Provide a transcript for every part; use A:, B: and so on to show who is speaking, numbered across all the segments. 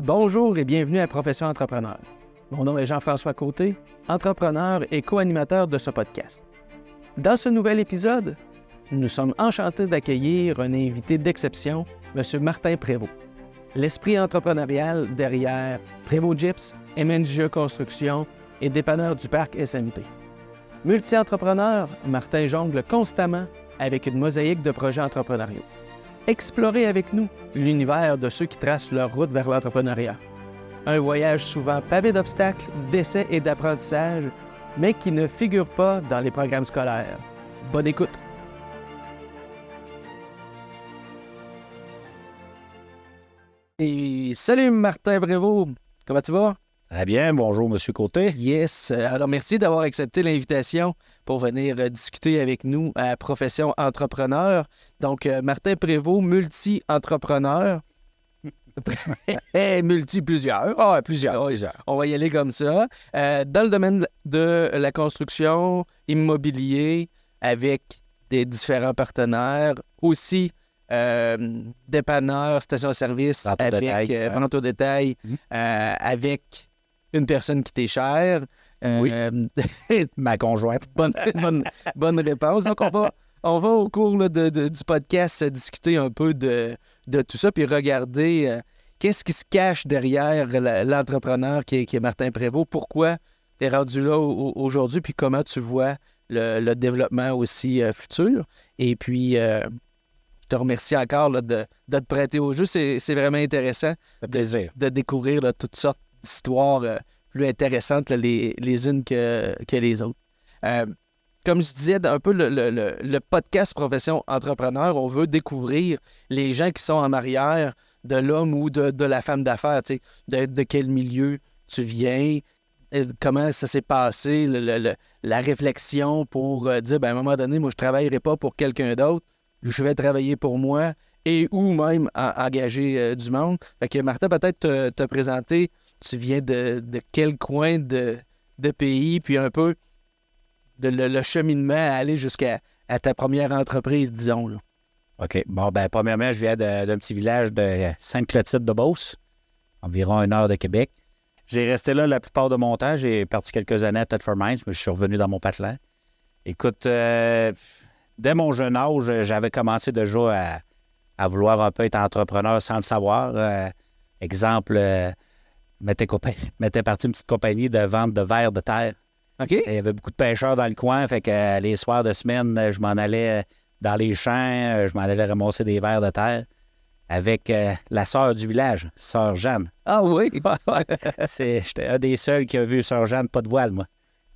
A: Bonjour et bienvenue à Profession Entrepreneur. Mon nom est Jean-François Côté, entrepreneur et co-animateur de ce podcast. Dans ce nouvel épisode, nous sommes enchantés d'accueillir un invité d'exception, M. Martin Prévost. L'esprit entrepreneurial derrière Prévost Gyps, MNJE Construction et dépanneur du parc SMP. Multi-entrepreneur, Martin jongle constamment avec une mosaïque de projets entrepreneuriaux. Explorez avec nous l'univers de ceux qui tracent leur route vers l'entrepreneuriat. Un voyage souvent pavé d'obstacles, d'essais et d'apprentissages, mais qui ne figure pas dans les programmes scolaires. Bonne écoute! Et salut Martin Prévost, comment tu vas?
B: Très bien, bonjour M. Côté.
A: Yes, alors merci d'avoir accepté l'invitation pour venir discuter avec nous à Profession Entrepreneur. Donc, Martin Prévost, multi-entrepreneur. Plusieurs. Ah, plusieurs. On va y aller comme ça. Dans le domaine de la construction, immobilier, avec des différents partenaires. Aussi, dépanneur, station-service, avec vente au détail, avec une personne qui t'est chère.
B: Oui, ma conjointe.
A: Bonne réponse. Donc, on va au cours là, du podcast discuter un peu de tout ça, puis regarder qu'est-ce qui se cache derrière l'entrepreneur qui est Martin Prévost. Pourquoi tu es rendu là aujourd'hui, puis comment tu vois le développement aussi futur. Et puis, je te remercie encore là, de te prêter au jeu. C'est vraiment intéressant de découvrir là, toutes sortes d'histoires plus intéressantes là, les unes que les autres. Comme je disais, un peu le podcast Profession Entrepreneur, on veut découvrir les gens qui sont en arrière de l'homme ou de la femme d'affaires. Tu sais, de quel milieu tu viens, comment ça s'est passé, la réflexion pour dire, à un moment donné, moi, je ne travaillerai pas pour quelqu'un d'autre, je vais travailler pour moi et ou même engager du monde. Fait que Martin, peut-être te présenter, tu viens de quel coin de pays, puis un peu le cheminement à aller jusqu'à ta première entreprise, disons. Là.
B: OK. Bon, premièrement, je viens d'un petit village de Sainte-Clotilde-de-Beauce, environ 1 heure de Québec. J'ai resté là la plupart de mon temps. J'ai parti quelques années à Thetford Mines, mais je suis revenu dans mon patelin. Écoute, dès mon jeune âge, j'avais commencé déjà à vouloir un peu être entrepreneur sans le savoir. Exemple, m'était parti une petite compagnie de vente de vers de terre.
A: OK.
B: Il y avait beaucoup de pêcheurs dans le coin, fait que les soirs de semaine, je m'en allais dans les champs, je m'en allais ramasser des vers de terre avec la sœur du village, sœur Jeanne.
A: Ah oui?
B: J'étais un des seuls qui a vu sœur Jeanne pas de voile, moi.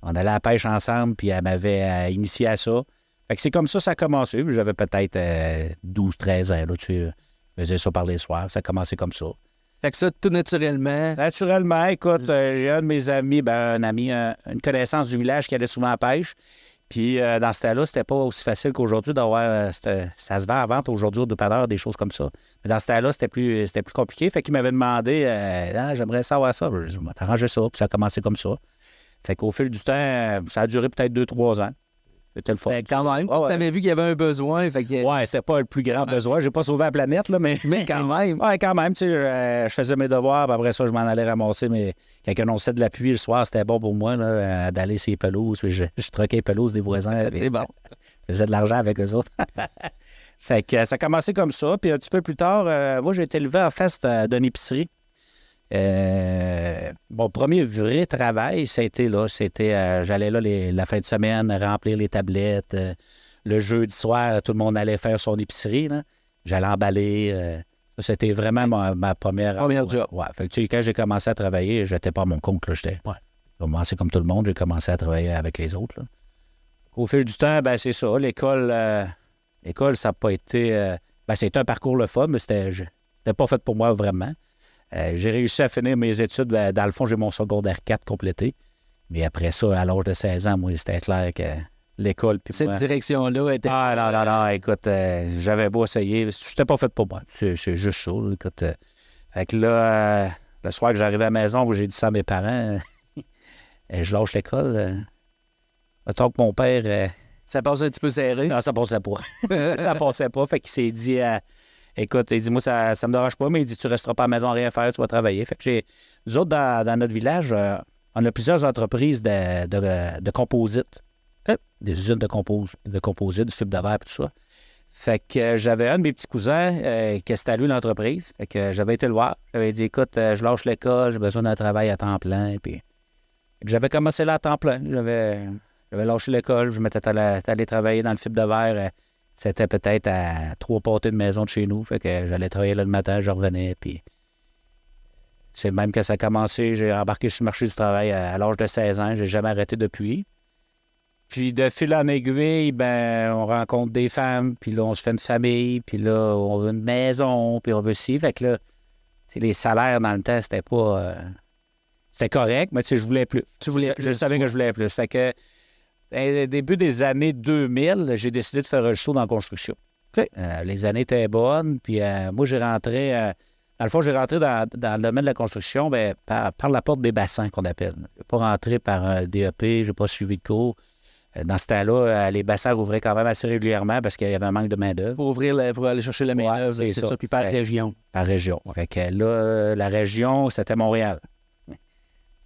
B: On allait à la pêche ensemble, puis elle m'avait initié à ça. Fait que c'est comme ça a commencé. J'avais peut-être 12-13 ans, là, je faisais ça par les soirs. Ça a commencé comme ça.
A: Fait que ça, tout naturellement.
B: Naturellement, écoute, j'ai un de mes amis, une connaissance du village qui allait souvent à la pêche. Puis dans ce temps-là, c'était pas aussi facile qu'aujourd'hui d'avoir... ça se vend à vente aujourd'hui au dépanneur, des choses comme ça. Mais dans ce temps-là, c'était plus compliqué. Fait qu'il m'avait demandé, j'aimerais savoir ça. Je vais t'arranger ça. Puis ça a commencé comme ça. Fait qu'au fil du temps, ça a duré peut-être 2-3 ans. C'était le fun.
A: Quand même, tu avais vu qu'il y avait un besoin. Fait que...
B: Ouais, c'était pas le plus grand besoin. J'ai pas sauvé la planète, là, mais...
A: Mais quand même.
B: Ouais, quand même, tu sais, je faisais mes devoirs, puis après ça, je m'en allais ramasser, mais quand on annonçait de la pluie le soir, c'était bon pour moi, là, d'aller sur les pelouses, puis je troquais les pelouses des voisins.
A: C'est bon.
B: Je faisais de l'argent avec eux autres. Fait que ça a commencé comme ça, puis un petit peu plus tard, moi, j'ai été élevé en face d'une épicerie. Mon premier vrai travail, c'était j'allais là la fin de semaine remplir les tablettes. Le jeudi soir, tout le monde allait faire son épicerie. Là. J'allais emballer. C'était vraiment ma première
A: job.
B: Ouais. Fait que, tu sais, quand j'ai commencé à travailler, je n'étais pas à mon compte. Là, j'ai commencé comme tout le monde. J'ai commencé à travailler avec les autres. Là. Au fil du temps, c'est ça. L'école, ça n'a pas été... c'était un parcours le fun, mais c'était pas fait pour moi vraiment. J'ai réussi à finir mes études. Dans le fond, j'ai mon secondaire 4 complété. Mais après ça, à l'âge de 16 ans, moi, c'était clair que l'école...
A: Cette direction-là était...
B: Ah non, écoute, j'avais beau essayer. C'était pas fait pour moi. C'est juste ça, écoute. Fait que là, le soir que j'arrivais à la maison, où j'ai dit ça à mes parents, je lâche l'école. Mettons que mon père...
A: ça passait un petit peu serré.
B: Non, ça passait pas. Ça passait pas. Fait qu'il s'est dit... Écoute, il dit, moi, ça me dérange pas, mais il dit, tu resteras pas à la maison à rien faire, tu vas travailler. Fait que nous autres, dans notre village, on a plusieurs entreprises de composites. Des usines de composites, du fibre de verre et tout ça. Fait que j'avais un de mes petits cousins qui installé une entreprise. Fait que j'avais été le voir. J'avais dit, écoute, je lâche l'école, j'ai besoin d'un travail à temps plein. Puis j'avais commencé là à temps plein. J'avais lâché l'école, je m'étais allé travailler dans le fibre de verre. C'était peut-être à 3 pâtés de maison de chez nous. Fait que j'allais travailler là le matin, je revenais. Puis c'est même que ça a commencé. J'ai embarqué sur le marché du travail à l'âge de 16 ans. J'ai jamais arrêté depuis. Puis de fil en aiguille, ben on rencontre des femmes, puis là, on se fait une famille, puis là, on veut une maison, puis on veut ci. Fait que là, les salaires dans le temps, c'était pas... c'était correct, mais je voulais plus. Je savais que je voulais plus. Fait que, au début des années 2000, j'ai décidé de faire un saut dans la construction.
A: Okay.
B: Les années étaient bonnes, puis moi, j'ai rentré... dans le fond, j'ai rentré dans le domaine de la construction par la porte des bassins, qu'on appelle. Je n'ai pas rentré par un DEP, je n'ai pas suivi de cours. Dans ce temps-là, les bassins rouvraient quand même assez régulièrement parce qu'il y avait un manque de main-d'œuvre.
A: Pour aller chercher la main-d'œuvre, c'est ça. Puis par région.
B: Par région. Ouais. Fait que là, la région, c'était Montréal.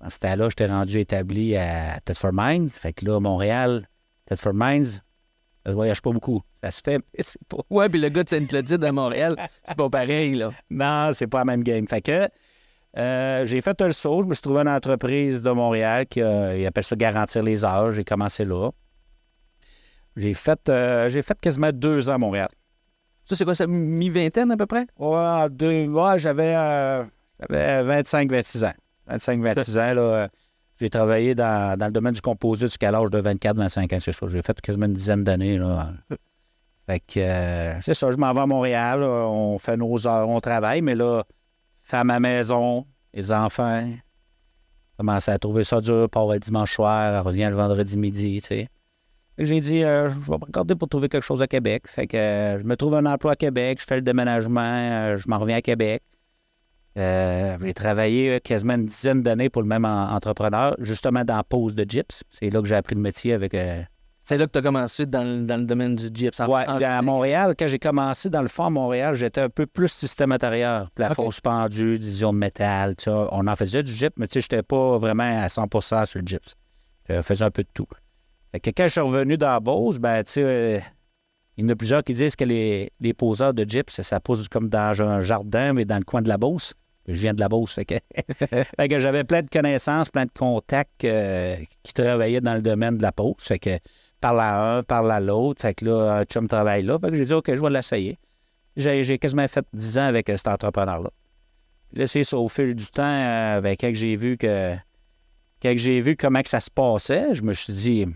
B: Dans ce temps-là, j'étais rendu établi à Thetford Mines. Fait que là, Montréal, Thetford Mines, ça ne voyage pas beaucoup. Ça se fait, mais c'est pas...
A: Ouais, puis le gars de Sainte-Clotilde à Montréal, c'est pas pareil, là.
B: Non, c'est pas la même game. Fait que j'ai fait un saut. Je me suis trouvé une entreprise de Montréal qui appelle ça garantir les heures. J'ai commencé là. J'ai fait quasiment 2 ans à Montréal.
A: Ça, c'est quoi, ça, mi-vingtaine à peu près?
B: Ouais, j'avais 25-26 ans. 25-26 ans, là. J'ai travaillé dans le domaine du composite jusqu'à l'âge de 24-25 ans, c'est ça. J'ai fait quasiment une dizaine d'années, là. Fait que, c'est ça, je m'en vais à Montréal. Là, on fait nos heures, on travaille, mais là, femme à maison, les enfants, commence à trouver ça dur, part le dimanche soir, elle revient le vendredi midi, tu sais. J'ai dit, je vais me regarder pour trouver quelque chose à Québec. Fait que je me trouve un emploi à Québec, je fais le déménagement, je m'en reviens à Québec. J'ai travaillé quasiment une dizaine d'années pour le même entrepreneur, justement dans la pose de gyps. C'est là que j'ai appris le métier avec...
A: C'est là que tu as commencé dans le domaine du gyps.
B: Oui, à Montréal, quand j'ai commencé, dans le fond, à Montréal, j'étais un peu plus système intérieur. Plafond suspendu, division de métal, tu sais. On en faisait du gyps, mais tu sais, je n'étais pas vraiment à 100% sur le gyps. Je faisais un peu de tout. Fait que quand je suis revenu dans la Beauce, ben, tu sais, il y en a plusieurs qui disent que les poseurs de gyps, ça pose comme dans un jardin, mais dans le coin de la Beauce. Je viens de la Beauce, fait que j'avais plein de connaissances, plein de contacts qui travaillaient dans le domaine de la pose. Fait que parle à un, parle à l'autre. Fait que là, un chum travaille là. Fait que j'ai dit, OK, je vais l'essayer. J'ai quasiment fait 10 ans avec cet entrepreneur-là. Là, c'est ça, au fil du temps, quand j'ai vu comment que ça se passait, je me suis dit,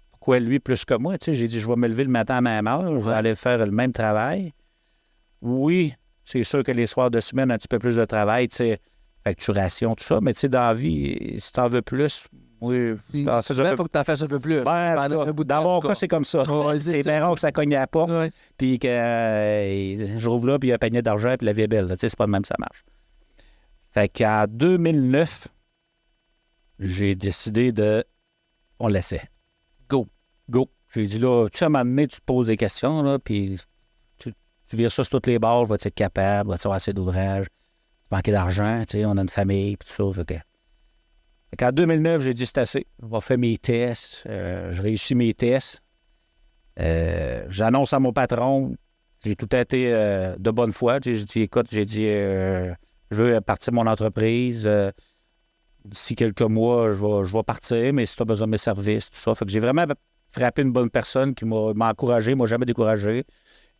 B: pourquoi lui plus que moi? Tu sais, j'ai dit, je vais me lever le matin à la même heure, je vais aller faire le même travail. Oui, c'est sûr que les soirs de semaine, un petit peu plus de travail, tu sais, facturation, tout ça, mais tu sais, dans la vie, si t'en veux plus, oui.
A: Il faut que tu en fasses un peu plus.
B: Ben, dans mon cas, c'est comme ça.
A: Ouais,
B: c'est bien rare que ça cogne à la porte, puis que je rouvre là, puis il y a un panier d'argent, puis la vie est belle. Tu sais, c'est pas de même que ça marche. Fait qu'en 2009, j'ai décidé on laissait. Go. J'ai dit, là, tu sais, à un moment donné, tu te poses des questions, là, puis tu vires ça sur toutes les bords, vas-tu être capable, vas-tu avoir assez d'ouvrage, tu manquais d'argent, tu sais, on a une famille, puis tout ça. Fait qu'en 2009, j'ai dit, c'est assez. On va faire mes tests. Je réussis mes tests. J'annonce à mon patron, j'ai tout été de bonne foi. Tu sais, j'ai dit, écoute, je veux partir mon entreprise. D'ici quelques mois, je vais partir, mais si tu as besoin de mes services, tout ça. Fait que j'ai vraiment frappé une bonne personne qui m'a encouragé, m'a jamais découragé.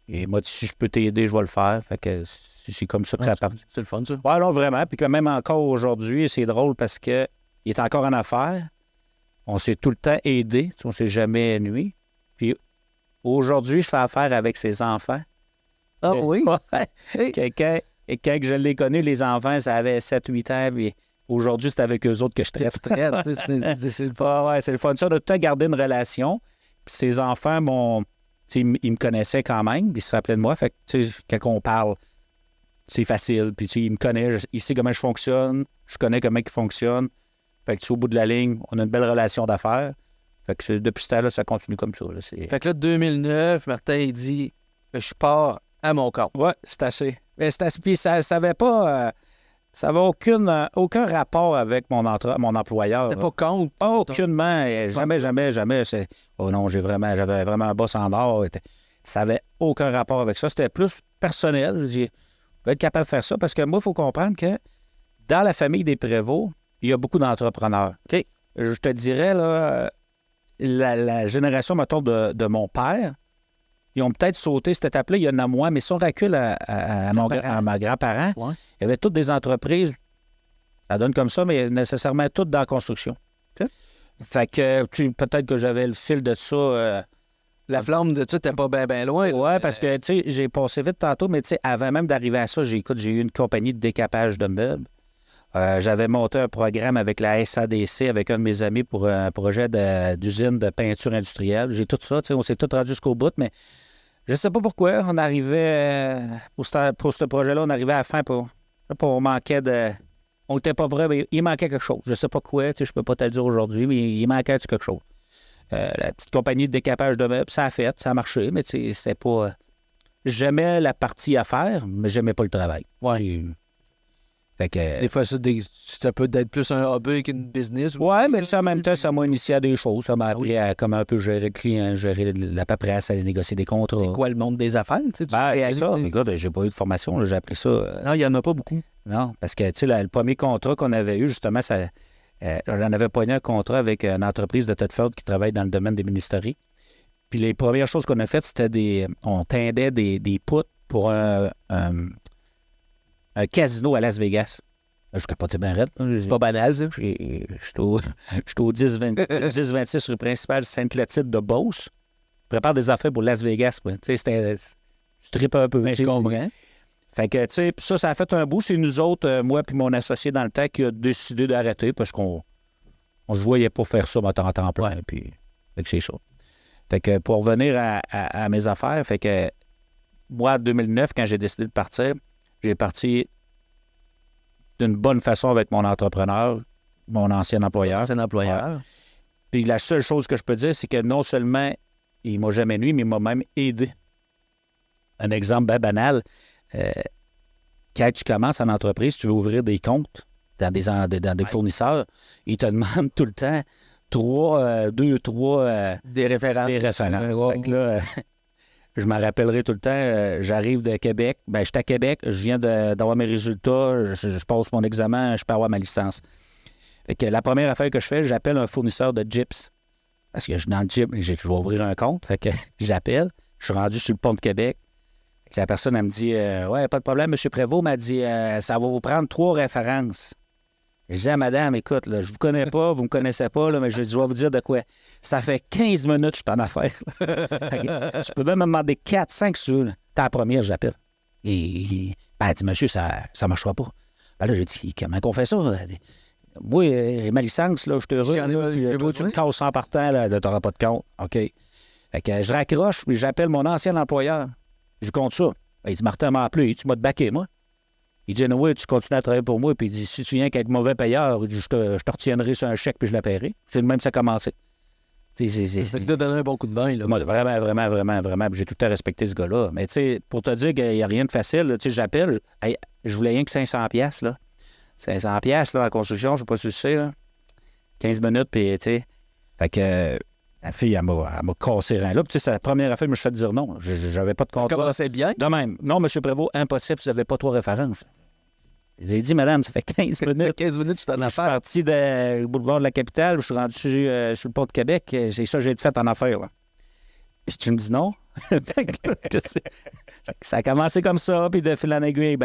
B: Et il m'a dit, si je peux t'aider, je vais le faire. Fait que c'est comme ça que ça a parti.
A: C'est le fun, ça.
B: Oui, non, vraiment. Puis que même encore aujourd'hui, c'est drôle parce que il est encore en affaires. On s'est tout le temps aidé. On ne s'est jamais nuit. Puis aujourd'hui, je fais affaire avec ses enfants.
A: Ah oui?
B: Ouais. Et quand je l'ai connu, les enfants, ça avait 7-8 ans. Puis aujourd'hui, c'est avec eux autres que je traite.
A: C'est le fun.
B: Ouais, c'est le fun. Ça, de tout le temps garder une relation. Puis ses enfants ils me connaissaient quand même. Puis ils se rappelaient de moi. Fait que, tu sais, quand on parle, c'est facile. Puis, tu sais, il me connaît. Il sait comment je fonctionne. Je connais comment il fonctionne. Fait que, tu sais, au bout de la ligne, on a une belle relation d'affaires. Fait que depuis ce temps-là, ça continue comme ça. Là.
A: Fait que là, 2009, Martin, il dit, je pars À mon compte.
B: Oui, c'est assez. Mais c'est assez. Puis ça n'avait pas... ça n'avait aucun rapport avec mon employeur.
A: C'était pas compte.
B: Aucunement. Jamais. Oh non, j'avais vraiment un boss en or. Ça n'avait aucun rapport avec ça. C'était plus personnel. Je dis, je vais être capable de faire ça parce que moi, il faut comprendre que dans la famille des Prévost, il y a beaucoup d'entrepreneurs.
A: OK.
B: Je te dirais, là, la génération, mettons, de mon père, ils ont peut-être sauté cette étape-là, il y en a moins, mais si on recule à mes grands-parents,
A: Ouais.
B: il y avait toutes des entreprises, ça donne comme ça, mais nécessairement toutes dans la construction.
A: OK.
B: Fait que peut-être que j'avais le fil de ça.
A: La flamme de ça, t'es pas bien loin.
B: Oui, parce que, tu sais, j'ai passé vite tantôt, mais tu sais, avant même d'arriver à ça, j'ai eu une compagnie de décapage de meubles. J'avais monté un programme avec la SADC, avec un de mes amis pour un projet d'usine de peinture industrielle. J'ai tout ça, tu sais, on s'est tout rendu jusqu'au bout, mais je sais pas pourquoi. On arrivait, pour ce projet-là, on arrivait à la fin, on manquait de... On n'était pas prêt, mais il manquait quelque chose. Je sais pas quoi, tu sais, je peux pas te le dire aujourd'hui, mais il manquait quelque chose. La petite compagnie de décapage de meubles, ça a marché, mais tu sais, c'était pas... J'aimais la partie à faire, mais j'aimais pas le travail.
A: Ouais.
B: Fait que...
A: Des fois, ça peut être plus un hobby qu'une business.
B: Oui, mais tu sais, en même temps, ça m'a initié à des choses. Ça m'a appris à comment un peu gérer le client, gérer la paperasse, aller négocier des contrats.
A: C'est quoi le monde des affaires? Tu sais,
B: C'est ça. Écoute, j'ai pas eu de formation. Là, j'ai appris ça.
A: Non, il n'y en a pas beaucoup.
B: Non, parce que, tu sais, le premier contrat qu'on avait eu, justement, j'en avais pogné un contrat avec une entreprise de Thetford qui travaille dans le domaine des ministéries. Puis les premières choses qu'on a faites, c'était on teindait des poutres pour un casino à Las Vegas. Je capotais bien raide.
A: C'est pas banal, ça.
B: J'étais au 1026 rue principale Sainte-Clotilde de Beauce. Je prépare des affaires pour Las Vegas. Tu sais, c'était... Tu tripes un peu.
A: Je comprends.
B: Fait que, tu sais, ça a fait un bout. C'est nous autres, moi puis mon associé dans le temps, qui a décidé d'arrêter parce qu'on se voyait pas faire ça en temps plein. Puis, fait que c'est ça. Fait que pour revenir à mes affaires, fait que moi, en 2009, quand j'ai décidé de partir, j'ai parti d'une bonne façon avec mon entrepreneur, mon ancien employeur.
A: Ouais.
B: Puis la seule chose que je peux dire, c'est que non seulement il m'a jamais nuit, mais il m'a même aidé. Un exemple bien banal, quand tu commences en entreprise, tu veux ouvrir des comptes dans des fournisseurs, ils te demandent tout le temps deux, trois
A: des références.
B: Fait que là, je m'en rappellerai tout le temps. J'arrive de Québec. Je suis à Québec. Je viens d'avoir mes résultats. Je passe mon examen. Je peux avoir ma licence. Fait que la première affaire que je fais, j'appelle un fournisseur de gyps. Parce que je suis dans le gyps. Je vais ouvrir un compte. Fait que j'appelle. Je suis rendu sur le pont de Québec. Fait que la personne, elle me dit ouais, pas de problème, M. Prévost m'a dit ça va vous prendre 3 références. Je dis à madame, écoute, là, je vous connais pas, vous me connaissez pas, là, mais je dois vous dire de quoi. Ça fait 15 minutes que je suis en affaires. Tu peux même me demander 4, 5 si tu veux. T'es la première, j'appelle. Et elle dit, monsieur, ça ne marchera pas. Ben là, j'ai dit, comment qu'on fait ça? Moi, ma licence, là, je suis heureux. Tu me casses en partant, là, tu n'auras pas de compte. OK. Fait que je raccroche, puis j'appelle mon ancien employeur. Je compte ça. Ben, il dit, Martin m'a appelé, tu m'as baqué, moi. Il dit, oui, tu continues à travailler pour moi. Puis il dit, si tu viens qu'être mauvais payeur, je te retiendrai sur un chèque puis je la paierai. C'est le même que ça a commencé.
A: C'est que tu as donné un bon coup de bain. Là.
B: Moi, vraiment. J'ai tout à respecter ce gars-là. Mais tu sais, pour te dire qu'il n'y a rien de facile, tu sais, j'appelle, je voulais rien que 500$, là. 500$, là, en construction, je ne sais pas si tu sais, là. 15 minutes, puis tu sais. Fait que la fille, elle m'a cassé rien là. Puis tu sais, c'est la première affaire que je me suis fait dire non. Je n'avais pas de contrat. Ça
A: commençait bien?
B: De même. Non, M. Prévost, impossible, vous n'avez pas 3 références. J'ai dit, madame, ça fait 15 minutes.
A: 15 minutes, tu t'en as fait.
B: Je suis parti du boulevard de la Capitale, je suis rendu sur le pont de Québec. C'est ça que j'ai fait en affaires, là. Puis tu me dis non. Ça a commencé comme ça, puis de fil en aiguille,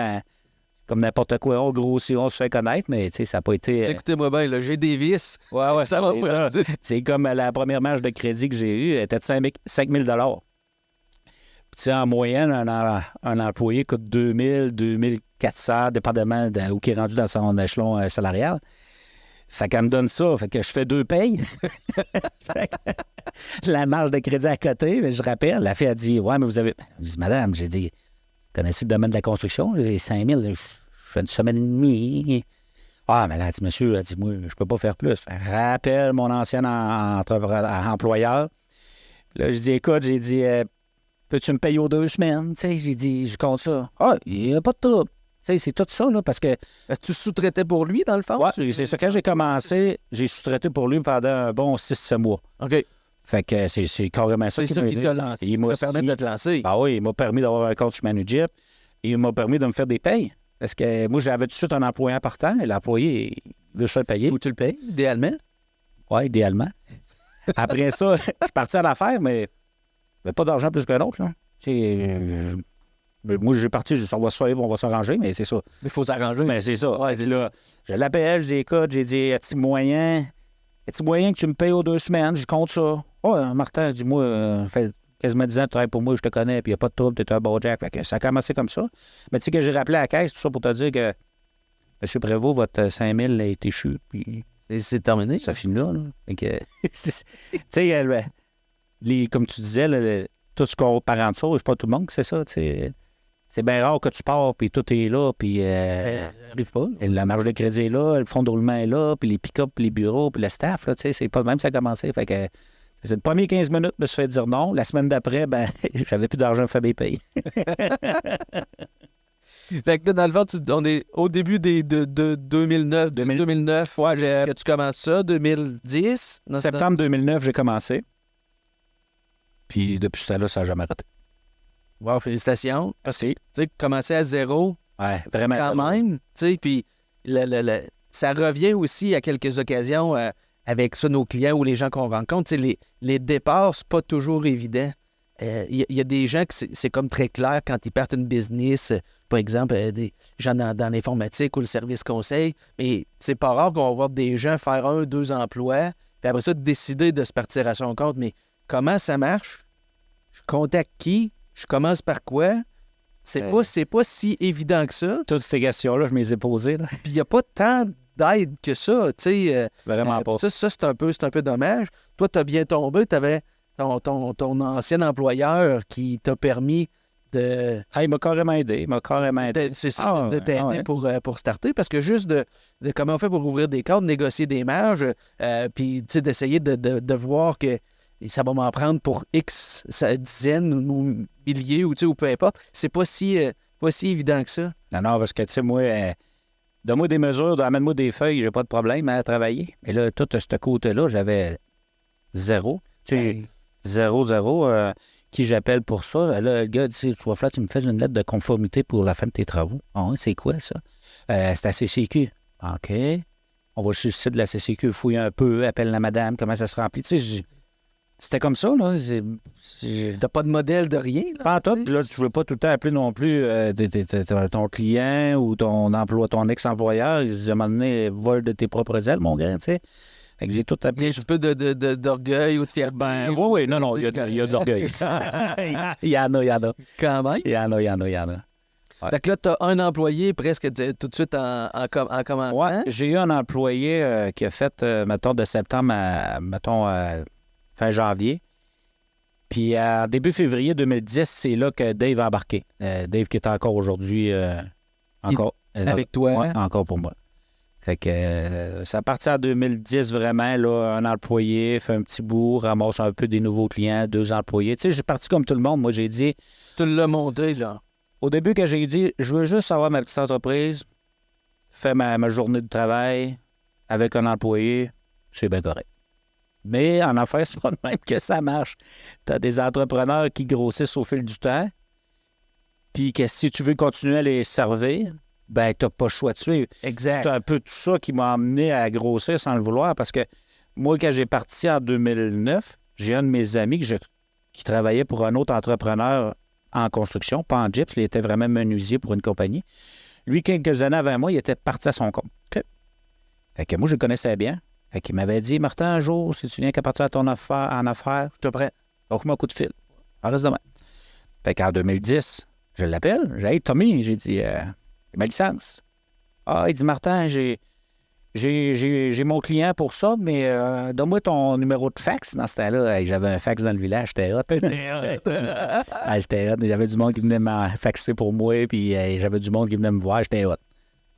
B: comme n'importe quoi, on grossit, on se fait connaître, mais tu sais, ça n'a pas été...
A: Écoutez-moi bien, là, j'ai des vices.
B: Ouais,
A: ça va pas.
B: C'est comme la première marge de crédit que j'ai eue, elle était de 5 000 $. Puis, tu sais, en moyenne, un employé coûte 2 000, 2 400, dépendamment de où il est rendu dans son échelon salarial. Fait qu'elle me donne ça, fait que je fais 2 payes. La marge de crédit à côté, mais je rappelle, la fille a dit, ouais, mais vous avez... Je dis, madame, j'ai dit, vous connaissez le domaine de la construction? J'ai 5 000, je fais une semaine et demie. Ah, mais là, elle dit, monsieur, elle dit, moi, je peux pas faire plus. Rappelle mon ancien employeur. Là, je dis, écoute, j'ai dit, peux-tu me payer aux 2 semaines? Tu sais, j'ai dit, je compte ça. Ah, il n'y a pas de trouble. Tu sais, c'est tout ça, là, parce que...
A: Tu sous-traitais pour lui, dans le fond?
B: Ouais, c'est ça. Quand j'ai commencé, j'ai sous-traité pour lui pendant un bon 6-7 mois.
A: OK.
B: Fait que c'est carrément ça
A: C'est ça qui t'a lancé.
B: Il m'a
A: permis de te lancer.
B: Ah oui, il m'a permis d'avoir un compte sur Manujip. Et il m'a permis de me faire des payes. Parce que moi, j'avais tout de suite un employé partant. Et l'employé, il veut se faire payer.
A: Faut que tu le payes, idéalement.
B: Oui, idéalement. Après ça, je suis parti à l'affaire, mais pas d'argent plus qu'un autre. Là. Moi, j'ai parti, je dis, on va se faire, on va s'arranger, mais c'est ça.
A: Mais il faut s'arranger.
B: Mais c'est ça.
A: Ouais, c'est
B: là, je l'appelle, je dis, écoute, j'ai dit, est-il moyen que tu me payes aux 2 semaines? Je compte ça. Ouais, Martin, dis-moi, ça fait quasiment 10 ans que tu travailles pour moi, je te connais, puis il n'y a pas de trouble, tu es un bon Jack. Fait que ça a commencé comme ça. Mais tu sais que j'ai rappelé à la caisse, tout ça pour te dire que, M. Prévost, votre 5 000 a été échu, puis
A: c'est terminé.
B: ça finit là. Fait que, tu sais, comme tu disais, tout ce qu'on parle en dessous, c'est pas tout le monde que c'est ça, tu sais. C'est bien rare que tu pars, puis tout est là, puis...
A: arrive pas.
B: Et la marge de crédit est là, le fonds de roulement est là, puis les pick-up, puis les bureaux, puis le staff, là, tu sais, c'est pas le même que ça a commencé. Fait que c'est le premier 15 minutes, je me suis fait dire non. La semaine d'après, ben, j'avais plus d'argent à faire mes payes.
A: Fait que là, dans le fond, on est au début de 2009. 2009,
B: Ouais,
A: que tu commences ça, 2010.
B: Septembre 2009, j'ai commencé. Puis depuis ce temps-là, ça n'a jamais arrêté.
A: Wow, félicitations. Parce que,
B: Merci.
A: tu sais, commencer à zéro,
B: Ouais, vraiment.
A: quand même, tu sais, puis ça revient aussi à quelques occasions avec ça, nos clients ou les gens qu'on rencontre. Tu sais, les départs, c'est pas toujours évident. Il y a des gens que c'est comme très clair quand ils partent une business, par exemple, des gens dans l'informatique ou le service conseil, mais c'est pas rare qu'on va voir des gens faire 1, 2 emplois, puis après ça, décider de se partir à son compte. Mais comment ça marche? Je contacte qui? Je commence par quoi? C'est pas si évident que ça.
B: Toutes ces questions-là, je me les ai posées. Là.
A: Puis il n'y a pas tant d'aide que ça, tu sais.
B: Vraiment pas.
A: Ça, c'est un peu dommage. Toi, tu as bien tombé, tu avais ton ancien employeur qui t'a permis de...
B: Ah, il m'a carrément aidé.
A: C'est ça, de t'aider
B: ouais.
A: pour starter. Parce que juste de comment on fait pour ouvrir des comptes, négocier des marges, puis tu sais, d'essayer de voir que ça va m'en prendre pour X dizaines ou milliers ou peu importe, c'est pas si évident que ça.
B: Non, parce que, tu sais, moi, donne-moi des mesures, amène-moi des feuilles, j'ai pas de problème à travailler. Mais là, tout ce côté-là, j'avais zéro. Tu sais, zéro. Qui j'appelle pour ça. Là, le gars dit, tu vas falloir que tu me fasses une lettre de conformité pour la fin de tes travaux. Ah oui, c'est quoi ça? C'est la CCQ. OK. On va sur le site de la CCQ, fouiller un peu, appelle la madame, comment ça se remplit. Tu sais, c'était comme ça, là.
A: T'as pas de modèle de rien, là?
B: Pas en tout. Puis là, tu veux pas tout le temps appeler non plus ton client ou ton ex-employeur. Ils disent, à un moment donné, vol de tes propres ailes, mon gars, tu sais. Fait que j'ai tout appelé.
A: Il y a un petit peu d'orgueil ou de fierté.
B: Oui, non, il y a de l'orgueil. Il y en a.
A: Quand même.
B: Il y en a. Ouais.
A: Fait que là, tu as un employé presque tout de suite en commençant.
B: Oui, j'ai eu un employé qui a fait, mettons, de septembre à, mettons, fin janvier. Puis, début février 2010, c'est là que Dave a embarqué. Dave qui est encore aujourd'hui,
A: avec toi.
B: Ouais, encore pour moi. Fait que ça a parti en 2010, vraiment, là, un employé, fait un petit bout, ramasse un peu des nouveaux clients, 2 employés. Tu sais, j'ai parti comme tout le monde. Moi, j'ai dit...
A: Tu l'as monté, là.
B: Au début, quand j'ai dit, je veux juste avoir ma petite entreprise, faire ma journée de travail avec un employé, c'est bien correct. Mais en affaires, c'est pas de même que ça marche. Tu as des entrepreneurs qui grossissent au fil du temps, puis que si tu veux continuer à les servir, ben tu n'as pas le choix de suivre.
A: Exact.
B: C'est un peu tout ça qui m'a amené à grossir sans le vouloir, parce que moi, quand j'ai parti en 2009, j'ai un de mes amis qui travaillait pour un autre entrepreneur en construction, pas en gyps, il était vraiment menuisier pour une compagnie. Lui, quelques années avant moi, il était parti à son compte. Okay. Fait que moi, je le connaissais bien. Fait qu'il m'avait dit, Martin, un jour, si tu viens qu'à partir en affaires, je te prête. Donc, moi, un coup de fil. On reste demain. Fait qu'en 2010, je l'appelle. J'ai dit, hey, Tommy, j'ai dit, ma licence. Ah, il dit, Martin, j'ai mon client pour ça, mais donne-moi ton numéro de fax. Dans ce temps-là, j'avais un fax dans le village, j'étais hot. J'étais hot. J'avais du monde qui venait me faxer pour moi, puis j'avais du monde qui venait me voir, j'étais hot.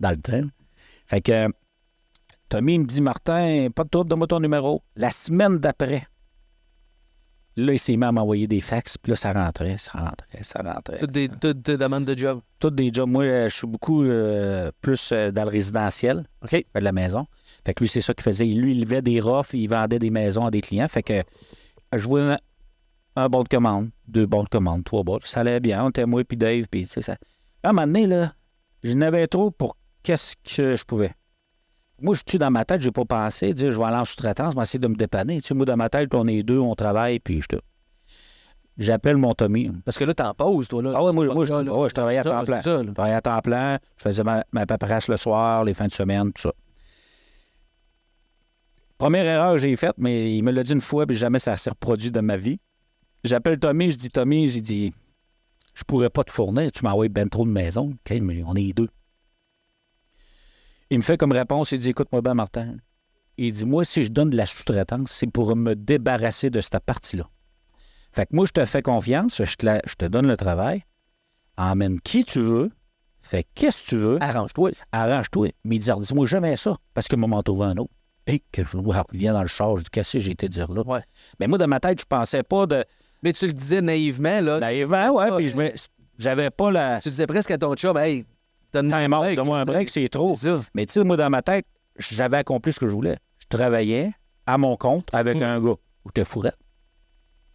B: Dans le temps. Fait que Tommy me dit, Martin, pas de trouble, donne-moi ton numéro. La semaine d'après, Là, il s'est mis à m'envoyer des fax, puis là, ça rentrait.
A: Toutes des demandes de job.
B: Toutes des jobs. Moi, je suis beaucoup plus dans le résidentiel,
A: OK.
B: de la maison. Fait que lui, c'est ça qu'il faisait. Lui, il levait des rofs, il vendait des maisons à des clients. Fait que je voulais un bon de commande, 2 bons de commande, 3 bons. Ça allait bien. On était moi puis Dave, puis tu sais ça. À un moment donné, là, je n'avais trop pour qu'est-ce que je pouvais. Moi, je suis dans ma tête, j'ai pas pensé, dire je vais aller en sous-traitance, je vais essayer de me dépanner. Tu sais, moi, dans ma tête, on est 2, on travaille, puis j'appelle mon Tommy.
A: Parce que là, t'en poses, toi, là.
B: Ah ouais, moi, je travaillais à
A: Ça,
B: temps plein.
A: c'est ça, là.
B: Je travaillais à temps plein, je faisais ma paperasse le soir, les fins de semaine, tout ça. Première erreur que j'ai faite, mais il me l'a dit une fois, puis jamais ça s'est reproduit dans ma vie. J'appelle Tommy, je dis Tommy, j'ai dit je pourrais pas te fournir, tu m'envoies ben trop de maisons, OK, mais on est 2. Il me fait comme réponse, il dit écoute-moi bien, Martin. Il dit moi, si je donne de la sous-traitance, c'est pour me débarrasser de cette partie-là. Fait que moi, je te fais confiance, je te donne le travail, emmène qui tu veux, fais qu'est-ce que tu veux.
A: Arrange-toi.
B: Mais il dit dis-moi jamais ça, parce que moi, m'en trouver un autre. Et que je reviens dans le char, je dis qu'est-ce que j'ai été dire là.
A: Ouais.
B: Mais moi, dans ma tête, je pensais pas de.
A: Mais tu le disais naïvement, là.
B: Naïvement, ouais, puis j'avais pas la.
A: Tu disais presque à ton chum, hey,
B: Donne-moi un break, c'est trop.
A: C'est ça.
B: Mais tu sais, moi, dans ma tête, j'avais accompli ce que je voulais. Je travaillais à mon compte avec un gars. Ou te fourrais.